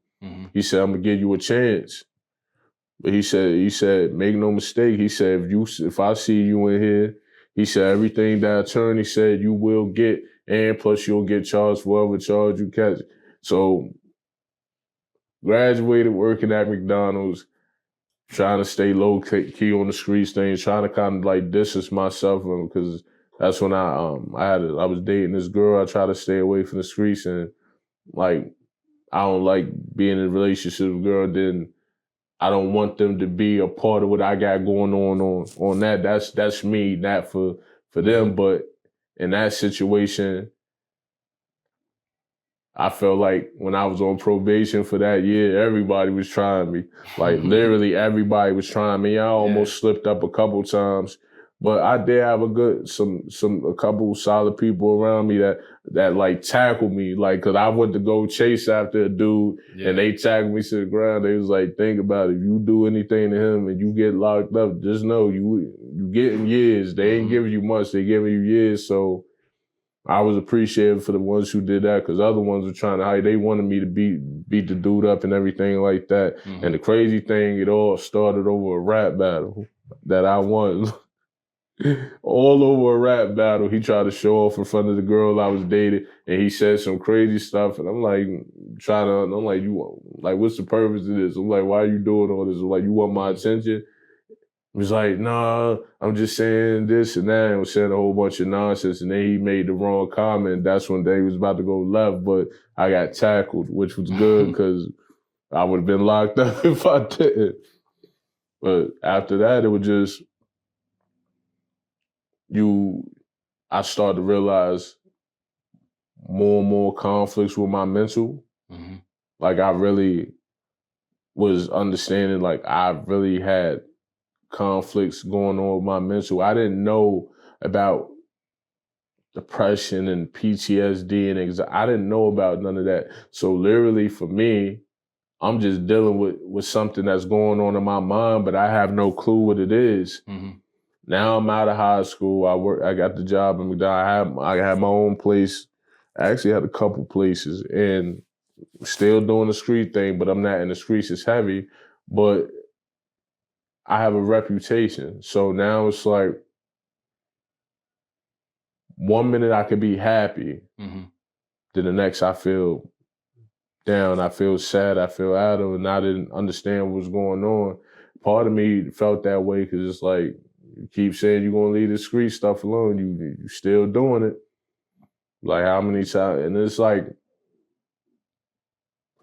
Speaker 3: he said, I'm gonna give you a chance. But he said, make no mistake. He said, if I see you in here, he said, everything that attorney said you will get, and plus you'll get charged for whatever charge you catch. So graduated working at McDonald's, trying to stay low key on the streets, things, trying to kind of like distance myself because that's when I was dating this girl. I try to stay away from the streets, and like I don't like being in a relationship with a girl. Then I don't want them to be a part of what I got going on that. That's me, not for them. But in that situation, I felt like when I was on probation for that year, everybody was trying me. Like literally everybody was trying me. I almost slipped up a couple times, but I did have a couple solid people around me that like tackled me. Like, cause I went to go chase after a dude and they tackled me to the ground. They was like, think about it. If you do anything to him and you get locked up, just know you getting years. They ain't giving you much. They giving you years. So I was appreciative for the ones who did that because other ones were trying to hide. They wanted me to beat the dude up and everything like that. And the crazy thing, it all started over a rap battle that I won. All over a rap battle. He tried to show off in front of the girl I was dating, and he said some crazy stuff. And I'm like, what's the purpose of this? I'm like, why are you doing all this? I'm like, you want my attention? He was like, nah, I'm just saying this and that, and was saying a whole bunch of nonsense. And then he made the wrong comment. That's when they was about to go left, but I got tackled, which was good because I would have been locked up if I didn't. But after that, it was just, I started to realize more and more conflicts with my mental. Like I really was understanding, like I really had conflicts going on with my mental. I didn't know about depression and PTSD and anxiety. I didn't know about none of that. So literally for me, I'm just dealing with something that's going on in my mind, but I have no clue what it is.
Speaker 2: Mm-hmm.
Speaker 3: Now I'm out of high school. I got the job in McDonald's. I have my own place. I actually had a couple places and still doing the street thing, but I'm not in the streets as heavy. But I have a reputation. So now it's like 1 minute I could be happy.
Speaker 2: Mm-hmm.
Speaker 3: Then the next I feel down, I feel sad, I feel out of it, and I didn't understand what was going on. Part of me felt that way because it's like, you keep saying you're going to leave the street stuff alone, you still doing it. Like how many times? And it's like,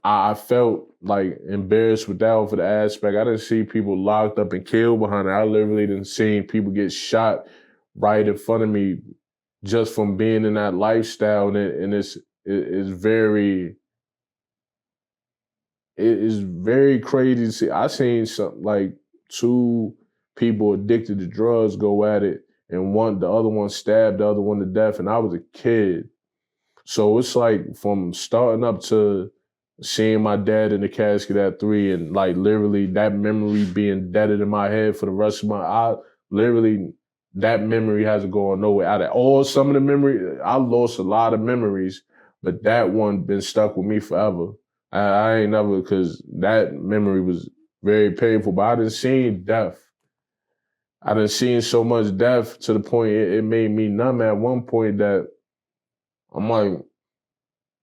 Speaker 3: I felt like embarrassed with that for the aspect. I didn't see people locked up and killed behind it. I literally didn't see people get shot right in front of me just from being in that lifestyle. And it's very crazy to see. I seen something like 2 people addicted to drugs go at it, and the other one stabbed the other one to death, and I was a kid. So it's like from starting up to seeing my dad in the casket at 3, and like literally that memory being deaded in my head for the rest of that memory hasn't gone nowhere. Out of all some of the memory, I lost a lot of memories, but that one been stuck with me forever. I ain't never, because that memory was very painful, but I done seen death. I done seen so much death to the point it made me numb at one point that I'm like,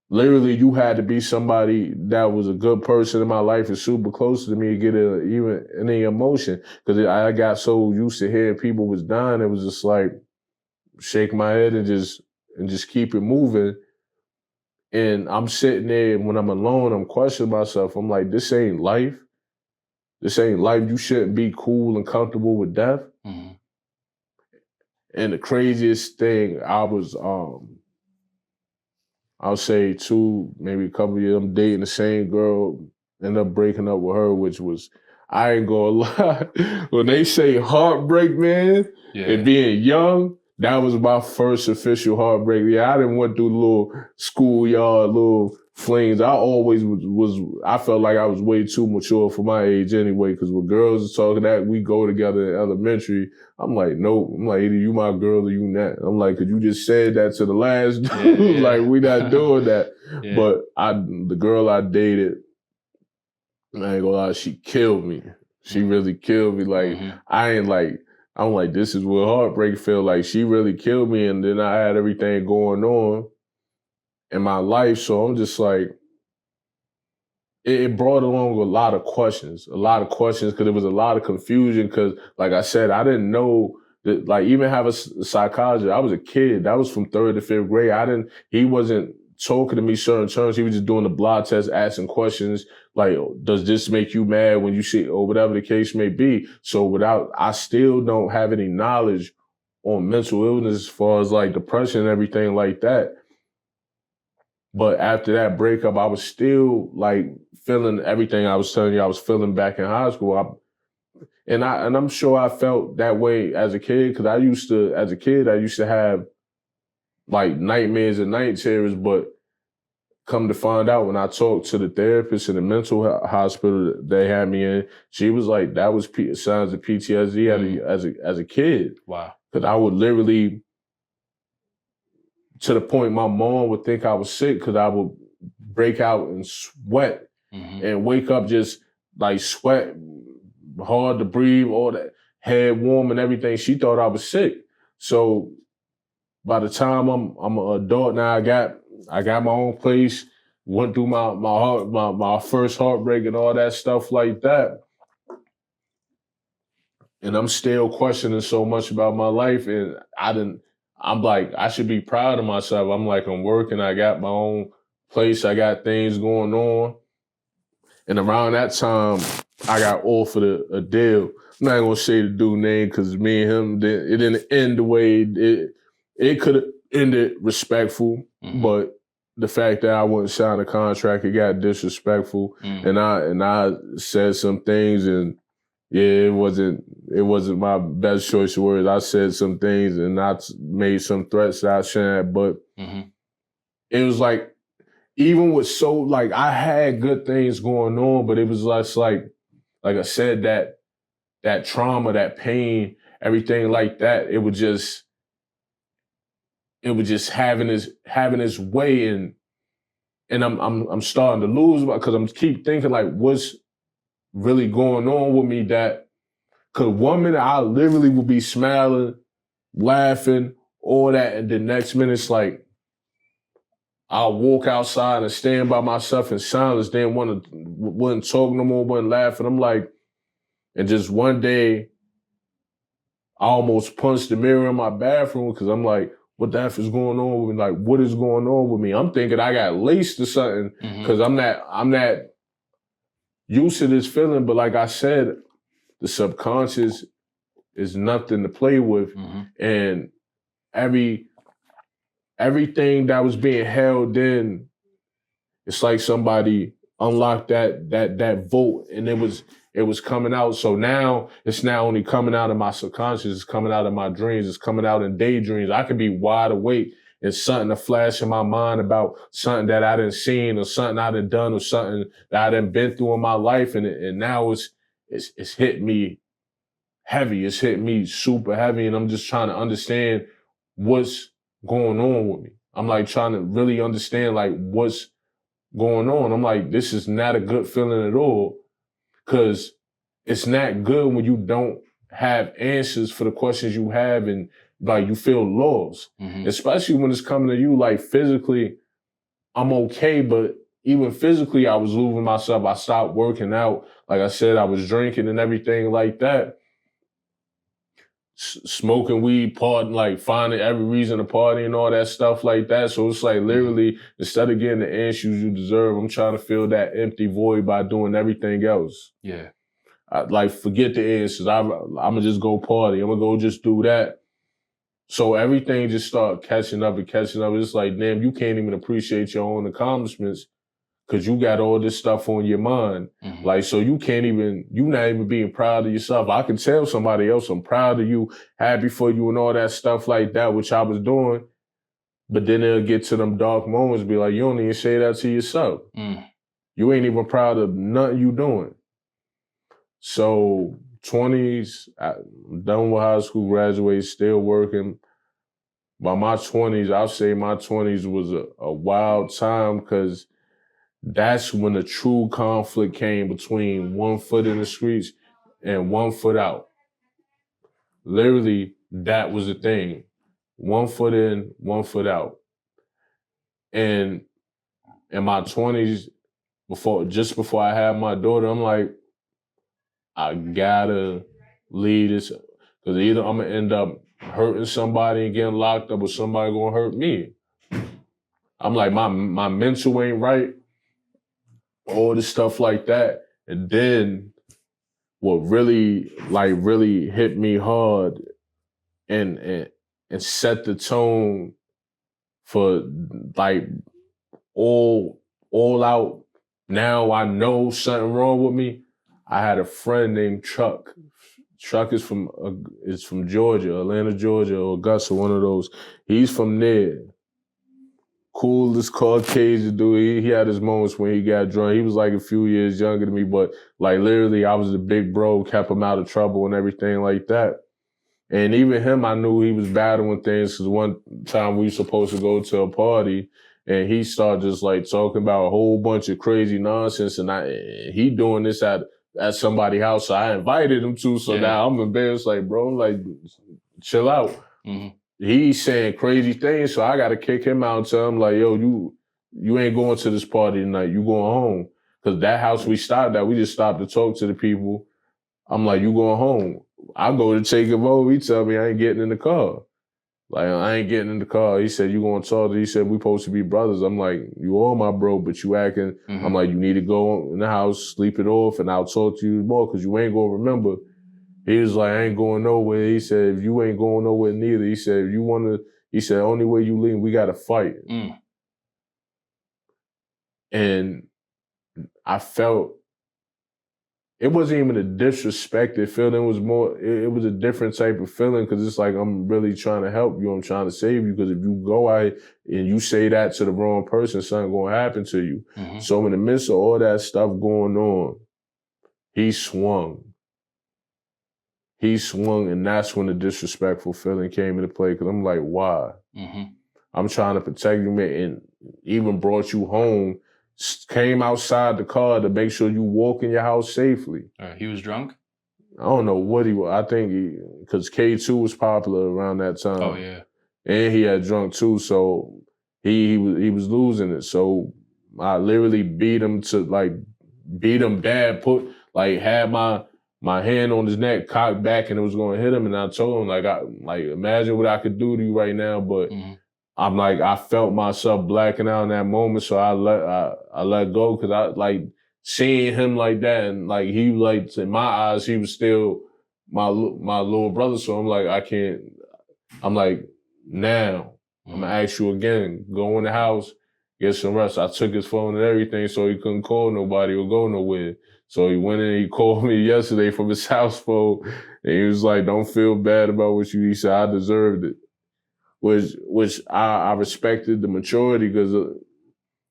Speaker 3: literally you had to be somebody that was a good person in my life and super close to me to get even any emotion. Because I got so used to hearing people was dying, it was just like shake my head and just keep it moving. And I'm sitting there, and when I'm alone, I'm questioning myself. I'm like, this ain't life. This ain't life. You shouldn't be cool and comfortable with death.
Speaker 2: Mm-hmm.
Speaker 3: And the craziest thing, I'll say maybe a couple of years, I'm dating the same girl, end up breaking up with her, which was, I ain't gonna lie. When they say heartbreak, man, and being young, that was my first official heartbreak. Yeah, I didn't went through the little schoolyard, little flings. I always I felt like I was way too mature for my age anyway, because when girls are talking that, we go together in elementary. I'm like, no. I'm like, either you my girl or you not. I'm like, cause you just said that to the last dude. Yeah. Like, we not doing that. Yeah. But the girl I dated, I ain't gonna lie, she killed me. She really killed me. Like, I'm like, this is what heartbreak feel like. She really killed me, and then I had everything going on in my life. So I'm just like, it brought along a lot of questions because there was a lot of confusion. Because, like I said, I didn't know that, like, even have a psychologist. I was a kid. That was from 3rd to 5th grade. He wasn't talking to me certain terms. He was just doing the blood test, asking questions like, does this make you mad when you see, or whatever the case may be. So I still don't have any knowledge on mental illness as far as like depression and everything like that. But after that breakup, I was still like feeling everything I was telling you I was feeling back in high school. I'm sure I felt that way as a kid, because I used to have like nightmares and night terrors. But come to find out, when I talked to the therapist in the mental hospital they had me in, she was like, that was signs of PTSD as a kid.
Speaker 2: Wow.
Speaker 3: Because I would literally, to the point my mom would think I was sick, because I would break out and sweat and wake up just like sweat, hard to breathe, all that, head warm and everything. She thought I was sick. So by the time I'm an adult now, I got my own place, went through my first heartbreak and all that stuff like that. And I'm still questioning so much about my life. And I'm like, I should be proud of myself. I'm like, I'm working. I got my own place. I got things going on. And around that time, I got offered a deal. I'm not going to say the dude's name, because me and him, it didn't end the way it could have ended respectful. But the fact that I wouldn't sign a contract, it got disrespectful. And I said some things, and Yeah, it wasn't my best choice of words. I said some things and I made some threats that I shouldn't have, but it was like, even with like I had good things going on, but it was less like I said, that trauma, that pain, everything like that, it was just having its way, and I'm starting to lose because I'm keep thinking like, what's really going on with me? That, because 1 minute I literally would be smiling, laughing, all that, and the next minute it's like I'll walk outside and stand by myself in silence, then wouldn't talk no more, wouldn't laugh, and I'm like, and just one day I almost punched the mirror in my bathroom because I'm like, what the F is going on with me? Like, what is going on with me? I'm thinking I got laced or something because I'm not used to this feeling. But like I said, the subconscious is nothing to play with. And everything that was being held in, it's like somebody unlocked that vault and it was coming out. So now it's not only coming out of my subconscious, it's coming out of my dreams, it's coming out in daydreams. I could be wide awake and something to flash in my mind about something that I done seen or something I done done or something that I done been through in my life. And now it's hit me heavy. It's hit me super heavy. And I'm just trying to understand what's going on with me. I'm like trying to really understand like what's going on. I'm like, this is not a good feeling at all, because it's not good when you don't have answers for the questions you have and like you feel lost, especially when it's coming to you. Like physically, I'm okay, but even physically, I was losing myself. I stopped working out. Like I said, I was drinking and everything like that. Smoking weed, partying, like finding every reason to party and all that stuff like that. So it's like literally, instead of getting the answers you deserve, I'm trying to fill that empty void by doing everything else.
Speaker 2: Yeah.
Speaker 3: Like, forget the answers. I'm going to just go party. I'm going to go just do that. So everything just started catching up and catching up. It's like, damn, you can't even appreciate your own accomplishments because you got all this stuff on your mind. Like, so you're not even being proud of yourself. I can tell somebody else, I'm proud of you, happy for you and all that stuff like that, which I was doing. But then they'll get to them dark moments, be like, you don't even say that to yourself. You ain't even proud of nothing you doing. So 20s, I'm done with high school, graduated, still working. By my 20s, I'll say my 20s was a wild time because that's when the true conflict came between 1 foot in the streets and 1 foot out. Literally, that was the thing. 1 foot in, 1 foot out. And in my 20s, just before I had my daughter, I'm like, I gotta leave this, because either I'm gonna end up hurting somebody and getting locked up, or somebody gonna hurt me. I'm like, my mental ain't right, all this stuff like that. And then what really hit me hard and set the tone for like all out, now I know something wrong with me. I had a friend named Chuck. Chuck is from Georgia, Atlanta, Georgia, or Augusta, one of those. He's from there. Coolest Caucasian dude. He had his moments when he got drunk. He was like a few years younger than me, but like literally I was the big bro, kept him out of trouble and everything like that. And even him, I knew he was battling things, because one time we were supposed to go to a party and he started just like talking about a whole bunch of crazy nonsense, and he doing this at somebody's house, so I invited him to. So now I'm embarrassed, like, bro, like, chill out. He's saying crazy things, so I got to kick him out and tell him, like, yo, you ain't going to this party tonight. You going home. Because that house we stopped at, we just stopped to talk to the people. I'm like, you going home. I go to take him over. He tell me I ain't getting in the car. Like, I ain't getting in the car. He said, you going to talk to? He said, we supposed to be brothers. I'm like, you all my bro, but you acting. I'm like, you need to go in the house, sleep it off, and I'll talk to you more, because you ain't going to remember. He was like, I ain't going nowhere. He said, if you ain't going nowhere neither. He said, if you want to, he said, only way you leave, we got to fight. And I felt it wasn't even a disrespected feeling. It was more, it was a different type of feeling because it's like, I'm really trying to help you. I'm trying to save you. Because if you go out and you say that to the wrong person, something going to happen to you.
Speaker 2: Mm-hmm.
Speaker 3: So in the midst of all that stuff going on, he swung. He swung, and that's when the disrespectful feeling came into play. Because I'm like, why?
Speaker 2: Mm-hmm.
Speaker 3: I'm trying to protect you, man, and even brought you home, came outside the car to make sure you walk in your house safely.
Speaker 2: He was drunk?
Speaker 3: I don't know what he was. I think because K2 was popular around that time.
Speaker 2: Oh, yeah.
Speaker 3: And he had drunk too, so he was losing it. So I literally beat him bad, had my hand on his neck, cocked back, and it was going to hit him. And I told him, imagine what I could do to you right now, but I'm like, I felt myself blacking out in that moment, so I let go because I seeing him like that, and he in my eyes he was still my little brother. So I'm like, I can't. I'm like, now I'm gonna ask you again. Go in the house, get some rest. I took his phone and everything, so he couldn't call nobody or go nowhere. So he went in. He called me yesterday from his house phone, and he was like, "Don't feel bad about what you." He said, "I deserved it." Which I respected the maturity because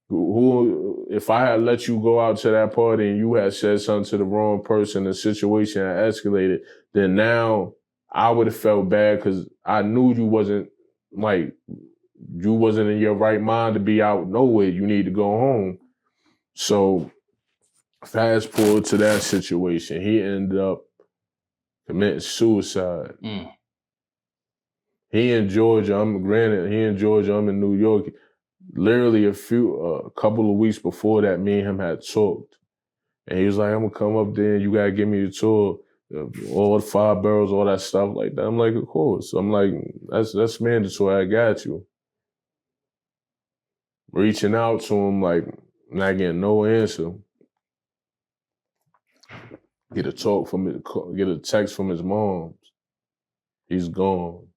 Speaker 3: who if I had let you go out to that party and you had said something to the wrong person, the situation had escalated, then now I would have felt bad because I knew you wasn't in your right mind to be out nowhere. You need to go home. So fast forward to that situation, he ended up committing suicide. He in Georgia. He in Georgia. I'm in New York. Literally a couple of weeks before that, me and him had talked. And he was like, I'm going to come up there and you got to give me the tour. All the 5 boroughs, all that stuff like that. I'm like, of course. I'm like, that's mandatory. I got you. Reaching out to him, not getting no answer. Get a text from his mom. He's gone.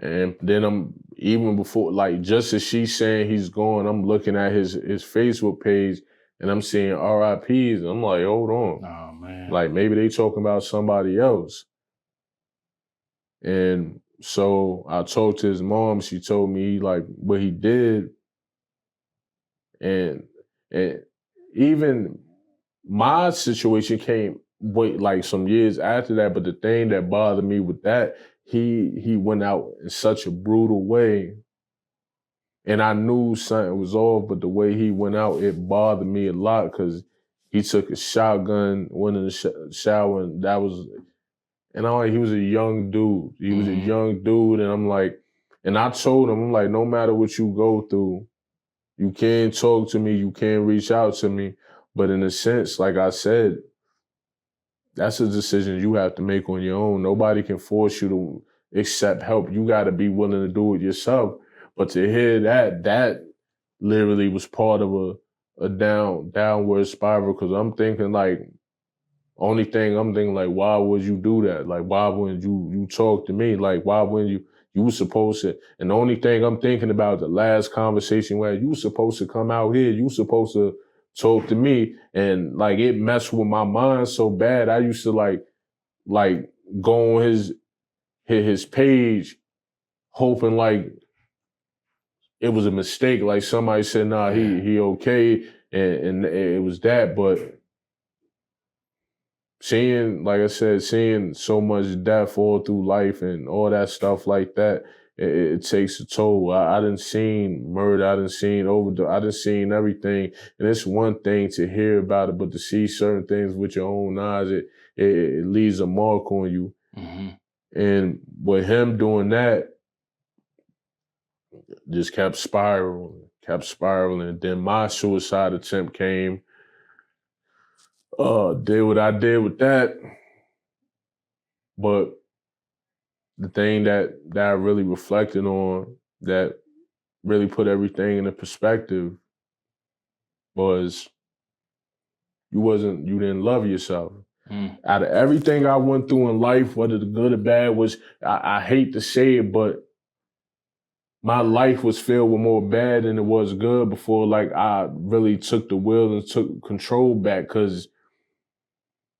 Speaker 3: And then even before, just as she's saying he's gone, I'm looking at his Facebook page and I'm seeing RIPs. And I'm like, hold on.
Speaker 2: Oh, man.
Speaker 3: Maybe they talking about somebody else. And so I talked to his mom. She told me what he did. And even my situation came some years after that. But the thing that bothered me with that, he went out in such a brutal way. And I knew something was off, but the way he went out, it bothered me a lot because he took a shotgun, went in the shower, and he was a young dude. He was a young dude, and I'm like, and I told him, I'm like, no matter what you go through, you can't talk to me, you can't reach out to me. But in a sense, like I said, that's a decision you have to make on your own. Nobody can force you to accept help. You got to be willing to do it yourself. But to hear that literally was part of a downward spiral because I'm thinking only thing I'm thinking why would you do that? Why wouldn't you talk to me? Why wouldn't you were supposed to, and the only thing I'm thinking about the last conversation where you were supposed to come out here, you were supposed to talk to me, and it messed with my mind so bad. I used to go on his page hoping it was a mistake. Somebody said, nah, he okay. And it was that. But seeing so much death all through life and all that stuff like that, it takes a toll. I done seen murder. I done seen overdose. I done seen everything. And it's one thing to hear about it, but to see certain things with your own eyes, it leaves a mark on you. And with him doing that, just kept spiraling. Then my suicide attempt came. Did what I did with that. But the thing that I really reflected on that really put everything into perspective was you didn't love yourself. Out of everything I went through in life, whether the good or bad was, I hate to say it, but my life was filled with more bad than it was good before I really took the wheel and took control back because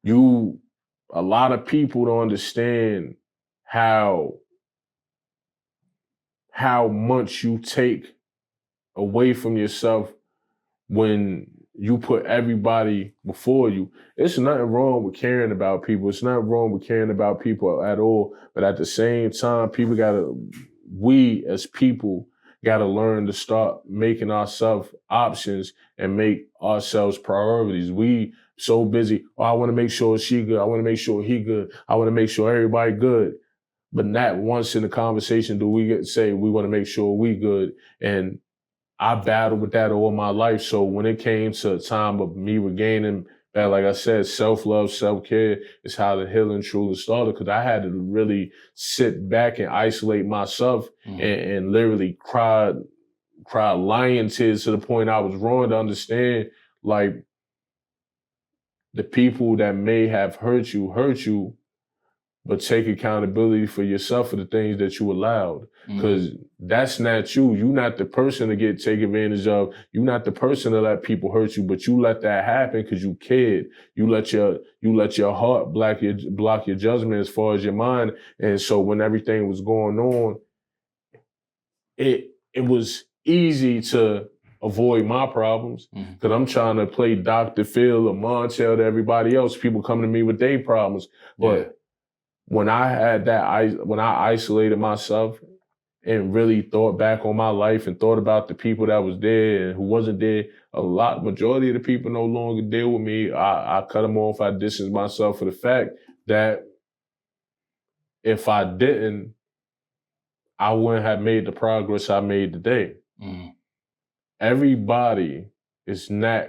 Speaker 3: a lot of people don't understand how much you take away from yourself when you put everybody before you. It's nothing wrong with caring about people. It's not wrong with caring about people at all. But at the same time, we as people gotta learn to start making ourselves options and make ourselves priorities. We so busy, I want to make sure she good. I want to make sure he good. I want to make sure everybody good. But not once in the conversation do we say we want to make sure we good. And I battled with that all my life. So when it came to a time of me regaining that, like I said, self-love, self-care is how the healing truly started, because I had to really sit back and isolate myself and literally cry lion tears to the point I was wrong to understand, like, the people that may have hurt you, but take accountability for yourself for the things that you allowed. Because that's not you. You're not the person to get taken advantage of. You're not the person to let people hurt you, but you let that happen because you cared. You let your heart block your judgment as far as your mind. And so when everything was going on, it was easy to avoid my problems because I'm trying to play Dr. Phil or Montel to everybody else. People come to me with their problems. But when I isolated myself and really thought back on my life and thought about the people that was there and who wasn't there, majority of the people no longer deal with me. I cut them off. I distanced myself for the fact that if I didn't, I wouldn't have made the progress I made today. Everybody is not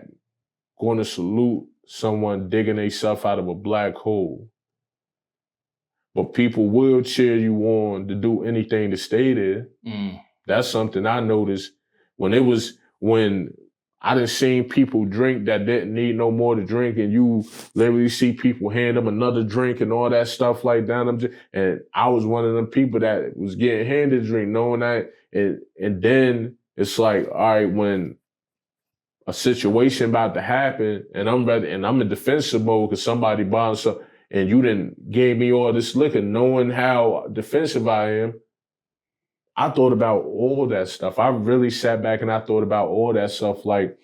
Speaker 3: going to salute someone digging themselves out of a black hole. But people will cheer you on to do anything to stay there. That's something I noticed when I done seen people drink that didn't need no more to drink, and you literally see people hand them another drink and all that stuff like that. And I was one of them people that was getting handed a drink, knowing that. And then it's like, all right, when a situation about to happen, and I'm in defensive mode because somebody bought something, and you didn't gave me all this liquor, knowing how defensive I am, I thought about all that stuff. I really sat back and I thought about all that stuff. Like,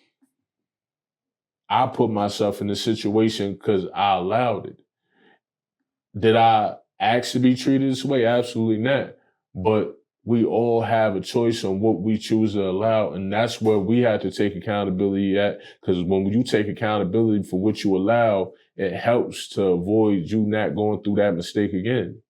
Speaker 3: I put myself in this situation because I allowed it. Did I ask to be treated this way? Absolutely not. But we all have a choice on what we choose to allow, and that's where we have to take accountability at, because when you take accountability for what you allow, it helps to avoid you not going through that mistake again.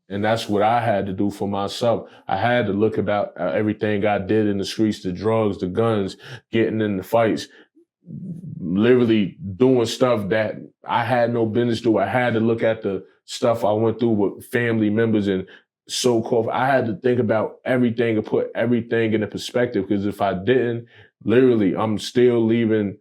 Speaker 3: And that's what I had to do for myself. I had to look about everything I did in the streets, the drugs, the guns, getting in the fights, literally doing stuff that I had no business doing. I had to look at the stuff I went through with family members and so-called. I had to think about everything and put everything into perspective, because if I didn't, literally, I'm still leaving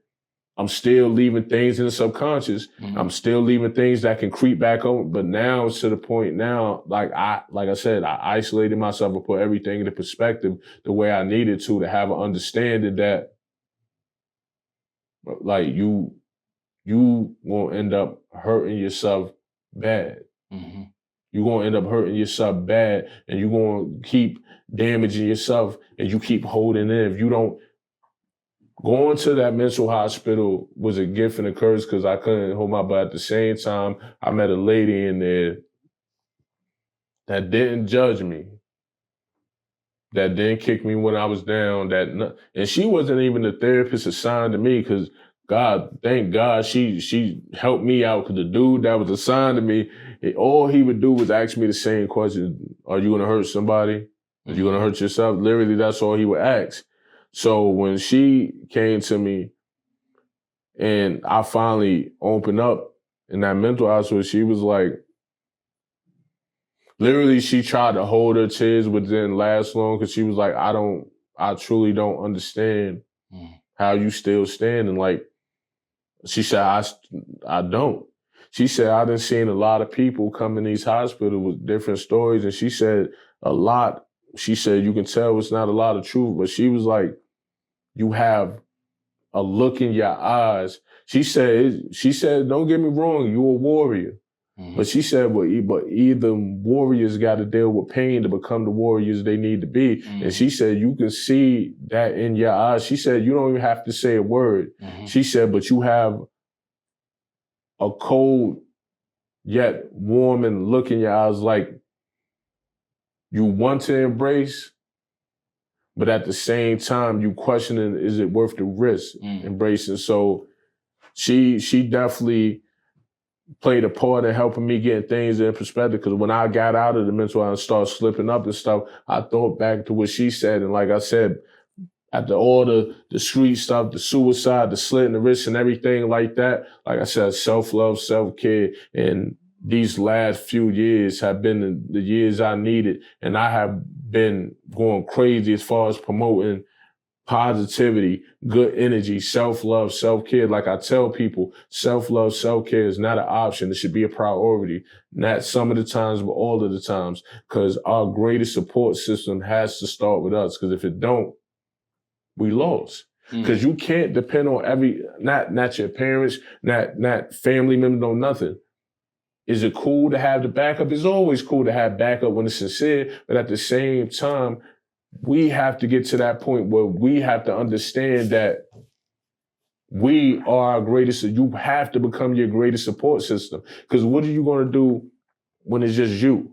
Speaker 3: things in the subconscious. I'm still leaving things that can creep back on. But now it's to the point now, like I said, I isolated myself and put everything into perspective the way I needed to have an understanding that, like, you won't end up hurting yourself bad. You're going to end up hurting yourself bad, and you're going to keep damaging yourself, and you keep holding in. If you don't, going to that mental hospital was a gift and a curse, because I couldn't hold my butt. At the same time, I met a lady in there that didn't judge me, that didn't kick me when I was down, and she wasn't even the therapist assigned to me, because thank God, she helped me out, because the dude that was assigned to me, all he would do was ask me the same question: are you going to hurt somebody? Are you going to hurt yourself? Literally, that's all he would ask. So when she came to me and I finally opened up in that mental hospital, she was like, literally, she tried to hold her tears, but didn't last long, because she was like, I truly don't understand how you still stand. And like, she said, I don't. She said, I done seen a lot of people come in these hospitals with different stories. And she said, you can tell it's not a lot of truth, but she was like, you have a look in your eyes. She said, don't get me wrong, you're a warrior.
Speaker 2: Mm-hmm.
Speaker 3: But she said, but either warriors got to deal with pain to become the warriors they need to be.
Speaker 2: Mm-hmm.
Speaker 3: And she said, you can see that in your eyes. She said, you don't even have to say a word.
Speaker 2: Mm-hmm.
Speaker 3: She said, but you have a cold yet warm and look in your eyes like you want to embrace, but at the same time, you questioning, is it worth the risk embracing? So she definitely played a part in helping me get things in perspective. Because when I got out of the mental health and started slipping up and stuff, I thought back to what she said. And like I said, after all the street stuff, the suicide, the slit in the wrist and everything like that, like I said, self-love, self-care. And these last few years have been the years I needed. And I have been going crazy as far as promoting positivity, good energy, self-love, self-care. Like I tell people, self-love, self-care is not an option. It should be a priority. Not some of the times, but all of the times. Because our greatest support system has to start with us. Because if it don't, we lost. Because you can't depend on not your parents, not family members, no nothing. Is it cool to have the backup? It's always cool to have backup when it's sincere. But at the same time, we have to get to that point where we have to understand that we are our greatest. You have to become your greatest support system. Because what are you going to do when it's just you?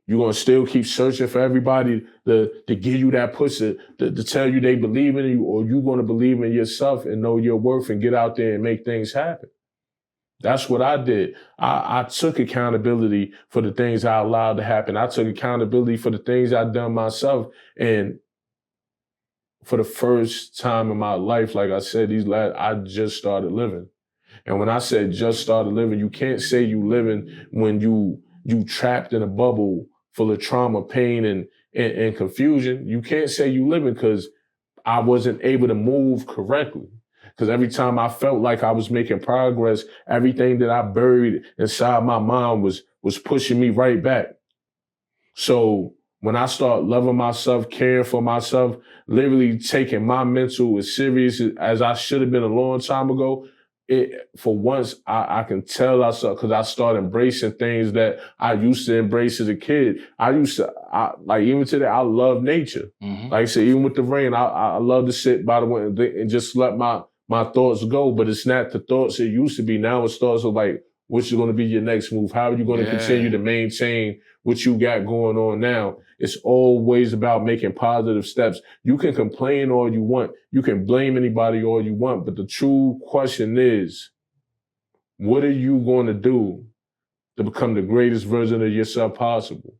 Speaker 3: You're going to still keep searching for everybody to give you that push, to tell you they believe in you, or you're going to believe in yourself and know your worth and get out there and make things happen. That's what I did. I took accountability for the things I allowed to happen. I took accountability for the things I'd done myself. And for the first time in my life, like I said, I just started living. And when I said just started living, you can't say you living when you trapped in a bubble full of trauma, pain, and confusion. You can't say you living because I wasn't able to move correctly. Because every time I felt like I was making progress, everything that I buried inside my mind was pushing me right back. So when I start loving myself, caring for myself, literally taking my mental as serious as I should have been a long time ago, for once, I can tell myself, because I started embracing things that I used to embrace as a kid. Like even today, I love nature. Like I said, even with the rain, I love to sit by the window and just let my thoughts go. But it's not the thoughts it used to be. Now it's thoughts of like, what's going to be your next move? How are you going to continue to maintain what you got going on now? It's always about making positive steps. You can complain all you want. You can blame anybody all you want. But the true question is, what are you going to do to become the greatest version of yourself possible?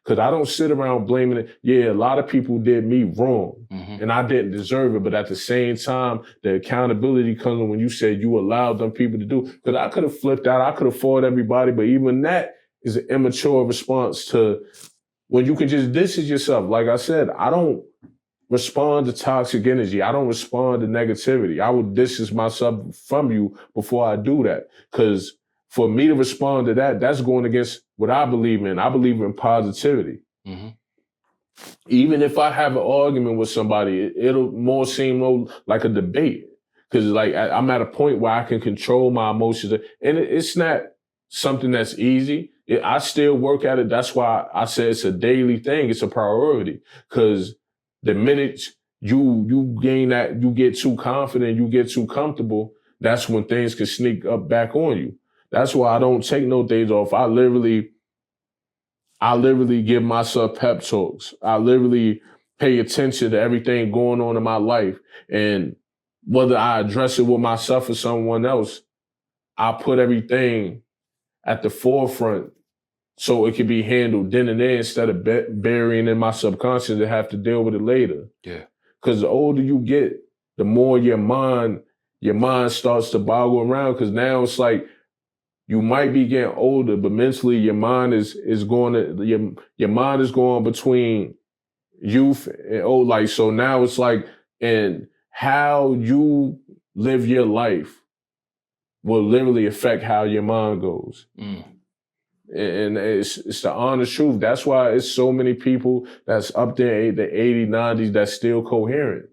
Speaker 3: Because I don't sit around blaming it. Yeah, a lot of people did me wrong and I didn't deserve it. But at the same time, the accountability comes when you said you allowed them people to do. Because I could have flipped out. I could have fought everybody. But even that is an immature response to when you can just distance yourself. Like I said, I don't respond to toxic energy. I don't respond to negativity. I would distance myself from you before I do that. Because for me to respond to that, that's going against what I believe in. I believe in positivity. Even if I have an argument with somebody, it'll more seem like a debate. Because like I'm at a point where I can control my emotions. And it's not something that's easy. I still work at it. That's why I say it's a daily thing. It's a priority. Because the minute you gain that, you get too confident, you get too comfortable, that's when things can sneak up back on you. That's why I don't take no days off. I literally give myself pep talks. I literally pay attention to everything going on in my life. And whether I address it with myself or someone else, I put everything at the forefront so it can be handled then and there instead of burying in my subconscious and have to deal with it later.
Speaker 2: Yeah. Because
Speaker 3: the older you get, the more your mind starts to boggle around. Because now it's like you might be getting older, but mentally your mind is going to your mind is going between youth and old. Like so now it's like, and how you live your life will literally affect how your mind goes. And it's the honest truth. That's why it's so many people that's up there in the 80s, 90s that's still coherent.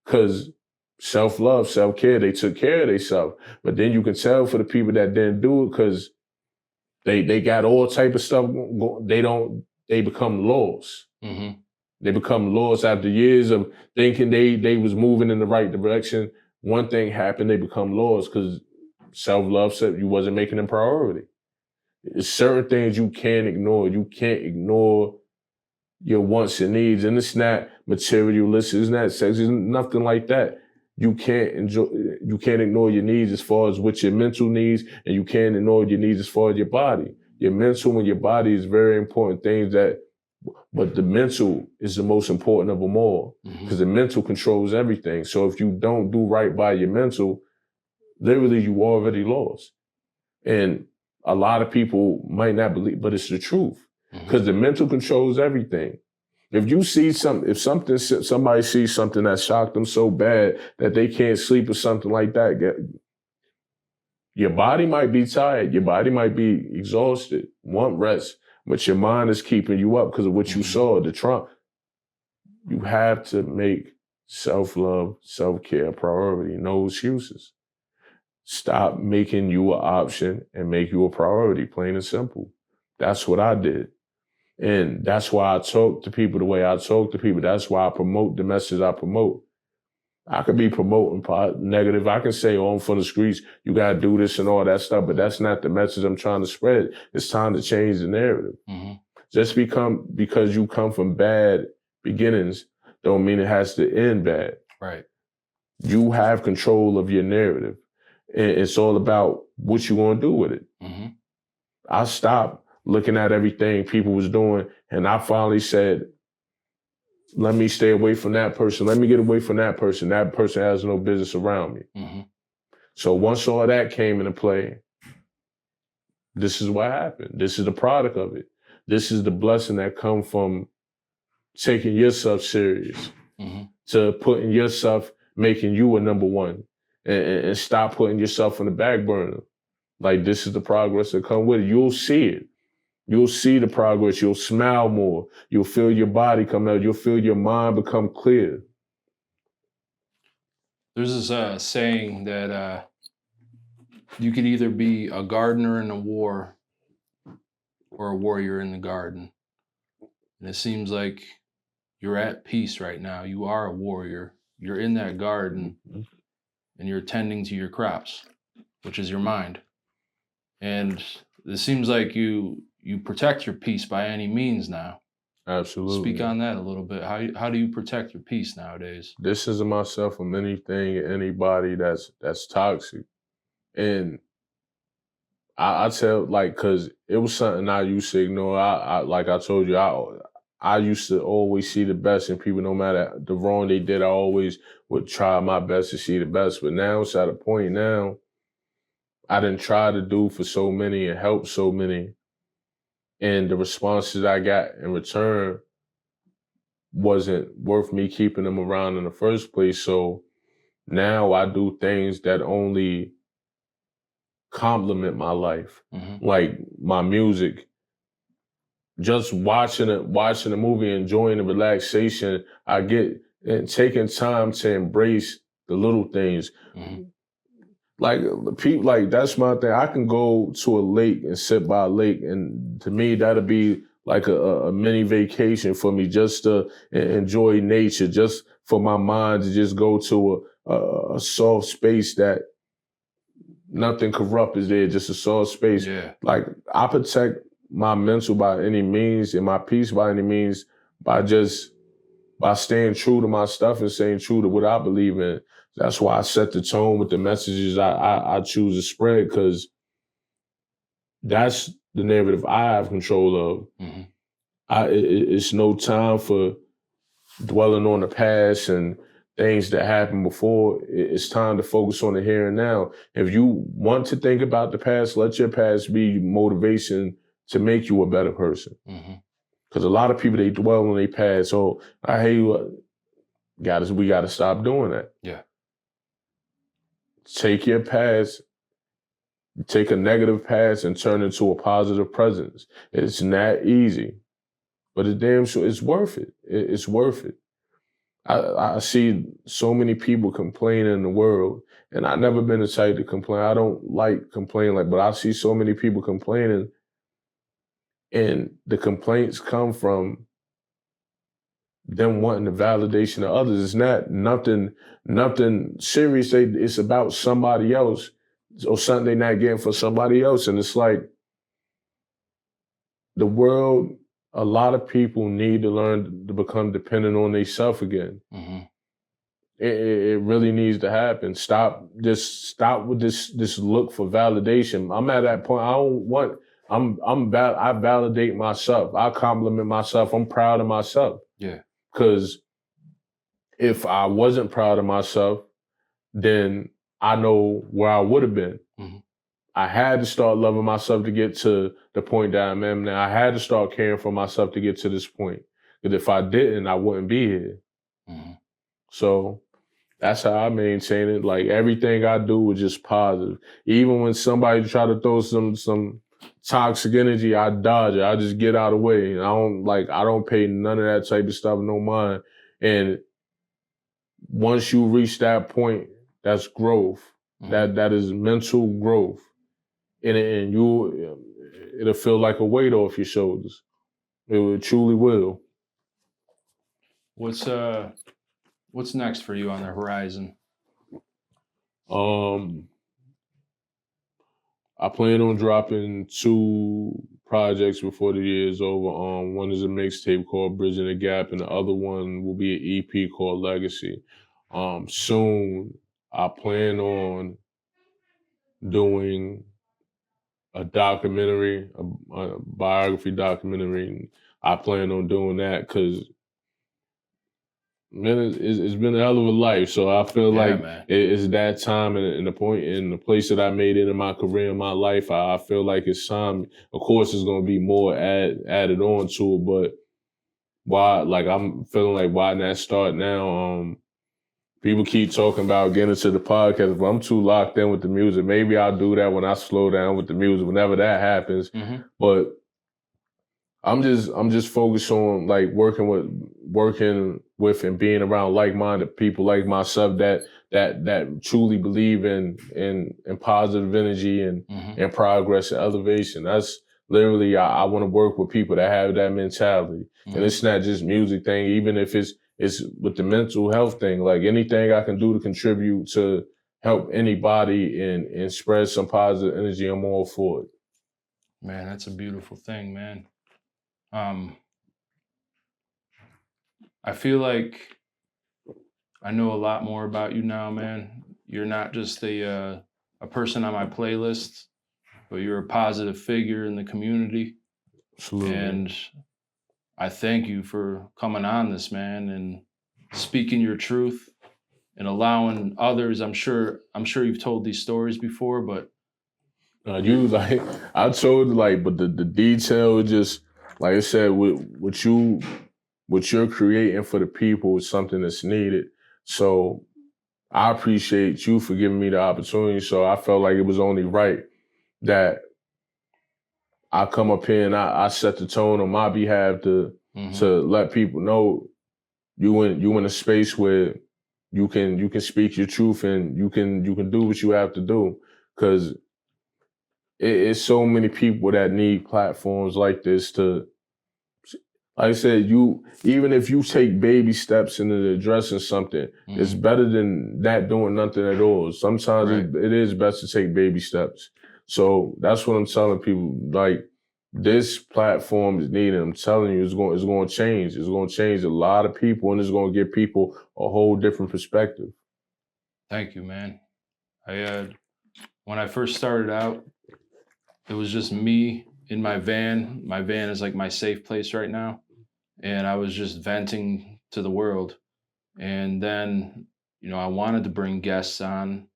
Speaker 3: Because self-love, self-care. They took care of themselves. But then you can tell for the people that didn't do it because they got all type of stuff. They become lost.
Speaker 2: Mm-hmm.
Speaker 3: They become lost after years of thinking they was moving in the right direction. One thing happened, they become lost because self-love said you wasn't making a priority. It's certain things you can't ignore. You can't ignore your wants and needs. And it's not materialistic, it's not sex, it's nothing like that. You can't ignore your needs as far as with your mental needs, and you can't ignore your needs as far as your body. Your mental and your body is very important things but the mental is the most important of them all because the mental controls everything. So if you don't do right by your mental, literally you already lost. And a lot of people might not believe, but it's the truth because the mental controls everything. If you see somebody sees something that shocked them so bad that they can't sleep or something like that, your body might be tired, your body might be exhausted, want rest, but your mind is keeping you up because of what you saw, the trauma. You have to make self-love, self-care a priority, no excuses. Stop making you an option and make you a priority, plain and simple. That's what I did. And that's why I talk to people the way I talk to people. That's why I promote the message I promote. I could be promoting negative. I can say, oh, I'm from the streets, you got to do this and all that stuff, but that's not the message I'm trying to spread. It's time to change the narrative. Just because you come from bad beginnings don't mean it has to end bad.
Speaker 2: Right.
Speaker 3: You have control of your narrative. And it's all about what you going to do with it. I stopped looking at everything people was doing, and I finally said, let me stay away from that person. Let me get away from that person. That person has no business around me. So once all that came into play, this is what happened. This is the product of it. This is the blessing that comes from taking yourself serious, to putting yourself, making you a number one, and stop putting yourself on the back burner. Like, this is the progress that comes with it. You'll see it. You'll see the progress. You'll smile more. You'll feel your body come out. You'll feel your mind become clear.
Speaker 2: There's this saying that you could either be a gardener in a war or a warrior in the garden. And it seems like you're at peace right now. You are a warrior. You're in that garden and you're tending to your crops, which is your mind. And it seems like you protect your peace by any means now.
Speaker 3: Absolutely.
Speaker 2: Speak on that a little bit. How do you protect your peace nowadays?
Speaker 3: Distancing myself from anything, anybody that's toxic. And I tell, like, because it was something I used to ignore. I like I told you, I used to always see the best in people, no matter the wrong they did. I always would try my best to see the best. But now it's at a point now, I didn't try to do for so many and help so many. And the responses I got in return wasn't worth me keeping them around in the first place. So now I do things that only complement my life, like my music. Just watching a movie, enjoying the relaxation I get, and taking time to embrace the little things. Like people, like that's my thing. I can go to a lake and sit by a lake, and to me that'll be like a mini vacation for me, just to enjoy nature, just for my mind to just go to a soft space that nothing corrupt is there, just a soft space.
Speaker 2: Yeah.
Speaker 3: Like, I protect my mental by any means and my peace by any means by staying true to my stuff and staying true to what I believe in. That's why I set the tone with the messages I choose to spread, because that's the narrative I have control of. It's no time for dwelling on the past and things that happened before. It's time to focus on the here and now. If you want to think about the past, let your past be motivation to make you a better person. Because a lot of people, they dwell on their past. So I hate you. We got to stop doing that.
Speaker 2: Yeah.
Speaker 3: Take your past, take a negative past and turn it into a positive present. It's not easy, but it's damn sure it's worth it. It's worth it. I see so many people complaining in the world, and I've never been the type to complain. I don't like complaining, but I see so many people complaining, and the complaints come from them wanting the validation of others. It's not nothing serious. It's about somebody else or something they're not getting for somebody else. And it's like the world, a lot of people need to learn to become dependent on themselves again.
Speaker 2: Mm-hmm.
Speaker 3: It really needs to happen. Stop with this look for validation. I'm at that point. I validate myself. I compliment myself. I'm proud of myself.
Speaker 2: Yeah.
Speaker 3: Because if I wasn't proud of myself, then I know where I would have been.
Speaker 2: Mm-hmm.
Speaker 3: I had to start loving myself to get to the point that I'm at now. I had to start caring for myself to get to this point. Because if I didn't, I wouldn't be here.
Speaker 2: Mm-hmm.
Speaker 3: So that's how I maintain it. Like everything I do was just positive. Even when somebody try to throw some toxic energy, I dodge it. I just get out of the way. I don't pay none of that type of stuff no mind. And once you reach that point, that's growth. Mm-hmm. That is mental growth. And it'll feel like a weight off your shoulders. It truly will.
Speaker 2: What's next for you on the horizon?
Speaker 3: I plan on dropping 2 projects before the year is over. One is a mixtape called Bridging the Gap, and the other one will be an EP called Legacy. Soon, I plan on doing a documentary, a biography documentary. I plan on doing that because, man, it's been a hell of a life. So I feel like it's that time and the point and the place that I made it in my career, in my life. I feel like it's time. Of course, there's going to be more added on to it, but I'm feeling like why not start now? People keep talking about getting into the podcast, but I'm too locked in with the music. Maybe I'll do that when I slow down with the music, whenever that happens. Mm-hmm. But I'm just focused on like working with and being around like-minded people like myself that truly believe in positive energy and progress and elevation. That's literally I want to work with people that have that mentality. Mm-hmm. And it's not just music thing, even if it's with the mental health thing, like anything I can do to contribute to help anybody and spread some positive energy, I'm all for it.
Speaker 2: Man, that's a beautiful thing, man. I feel like I know a lot more about you now, man. You're not just a person on my playlist, but you're a positive figure in the community.
Speaker 3: Absolutely.
Speaker 2: And I thank you for coming on this, man, and speaking your truth and allowing others. I'm sure you've told these stories before, but
Speaker 3: I told but the detail just like I said, what you're creating for the people is something that's needed. So I appreciate you for giving me the opportunity. So I felt like it was only right that I come up here and I set the tone on my behalf to let people know you in a space where you can speak your truth and you can do what you have to do, because it's so many people that need platforms like this to, like I said, even if you take baby steps into addressing something, it's better than not doing nothing at all. Sometimes it is best to take baby steps. So that's what I'm telling people. Like, this platform is needed. I'm telling you, it's going to change. It's going to change a lot of people, and it's going to give people a whole different perspective.
Speaker 2: Thank you, man. When I first started out, it was just me in my van. My van is like my safe place right now. And I was just venting to the world. And then, I wanted to bring guests on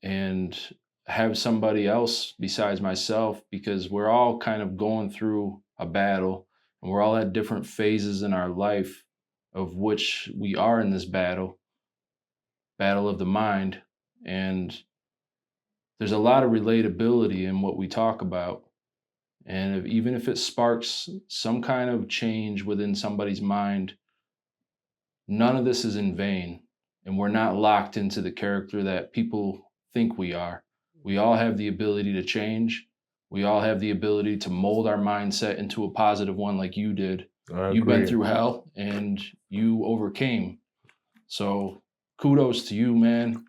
Speaker 2: and have somebody else besides myself, because we're all kind of going through a battle and we're all at different phases in our life of which we are in this battle of the mind. And there's a lot of relatability in what we talk about. And even if it sparks some kind of change within somebody's mind, none of this is in vain, and we're not locked into the character that people think we are. We all have the ability to change. We all have the ability to mold our mindset into a positive one like you did. You've been through hell and you overcame. So kudos to you, man.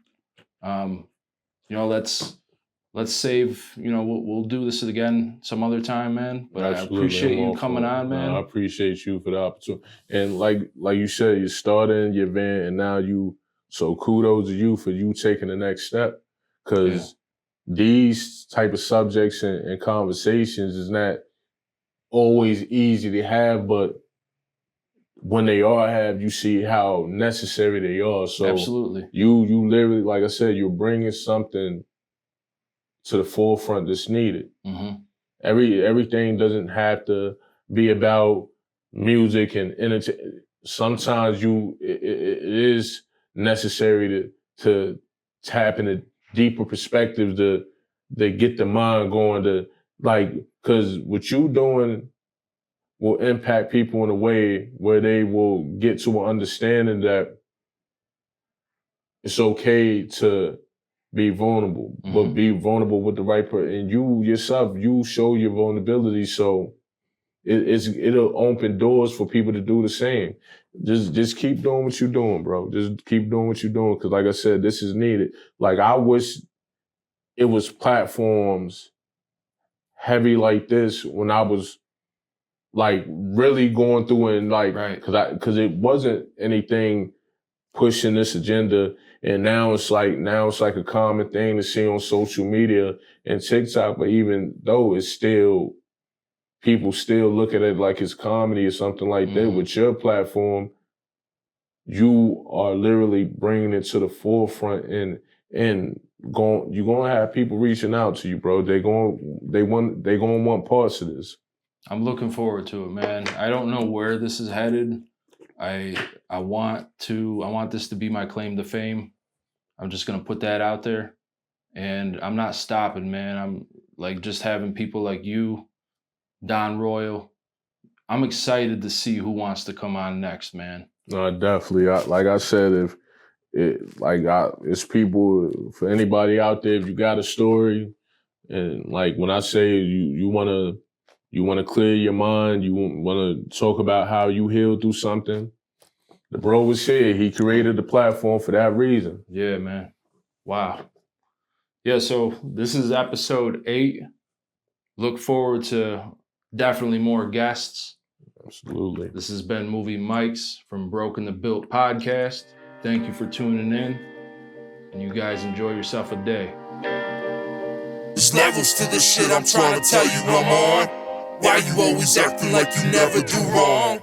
Speaker 2: Let's save, we'll do this again some other time, man. But
Speaker 3: Absolutely.
Speaker 2: I appreciate you coming on, man.
Speaker 3: I appreciate you for the opportunity. And like you said, you started in your van and now so kudos to you for you taking the next step. Because these type of subjects and conversations is not always easy to have, but when they are have, you see how necessary they are. So
Speaker 2: absolutely,
Speaker 3: you literally, like I said, you're bringing something to the forefront that's needed.
Speaker 2: Mm-hmm.
Speaker 3: Everything doesn't have to be about music and entertainment. Sometimes it is necessary to tap into deeper perspectives to get the mind going because what you doing will impact people in a way where they will get to an understanding that it's okay to be vulnerable, but be vulnerable with the right person. And you yourself, you show your vulnerability, so it'll open doors for people to do the same. Just keep doing what you're doing, bro. Just keep doing what you're doing, because like I said, this is needed. Like, I wish it was platforms heavy like this when I was like really going through it, and like, because it wasn't anything pushing this agenda. And now it's like a common thing to see on social media and TikTok. But even though people still look at it like it's comedy or something like that, with your platform, you are literally bringing it to the forefront, and you're gonna have people reaching out to you, bro. They gonna want parts of this.
Speaker 2: I'm looking forward to it, man. I don't know where this is headed. I want this to be my claim to fame. I'm just gonna put that out there, and I'm not stopping, man. I'm like just having people like you, Don Royal. I'm excited to see who wants to come on next, man.
Speaker 3: No, definitely. Like I said, it's people, for anybody out there, if you got a story, and like when I say you wanna clear your mind, you wanna talk about how you healed through something, the bro was here. He created the platform for that reason.
Speaker 2: Yeah, man. Wow. Yeah, so this is episode 8. Look forward to definitely more guests.
Speaker 3: Absolutely.
Speaker 2: This has been Movie Mics from Broken the Built podcast. Thank you for tuning in, and you guys enjoy yourself a day.
Speaker 1: There's levels to the shit I'm trying to tell you I'm on. Why you always acting like you never do wrong?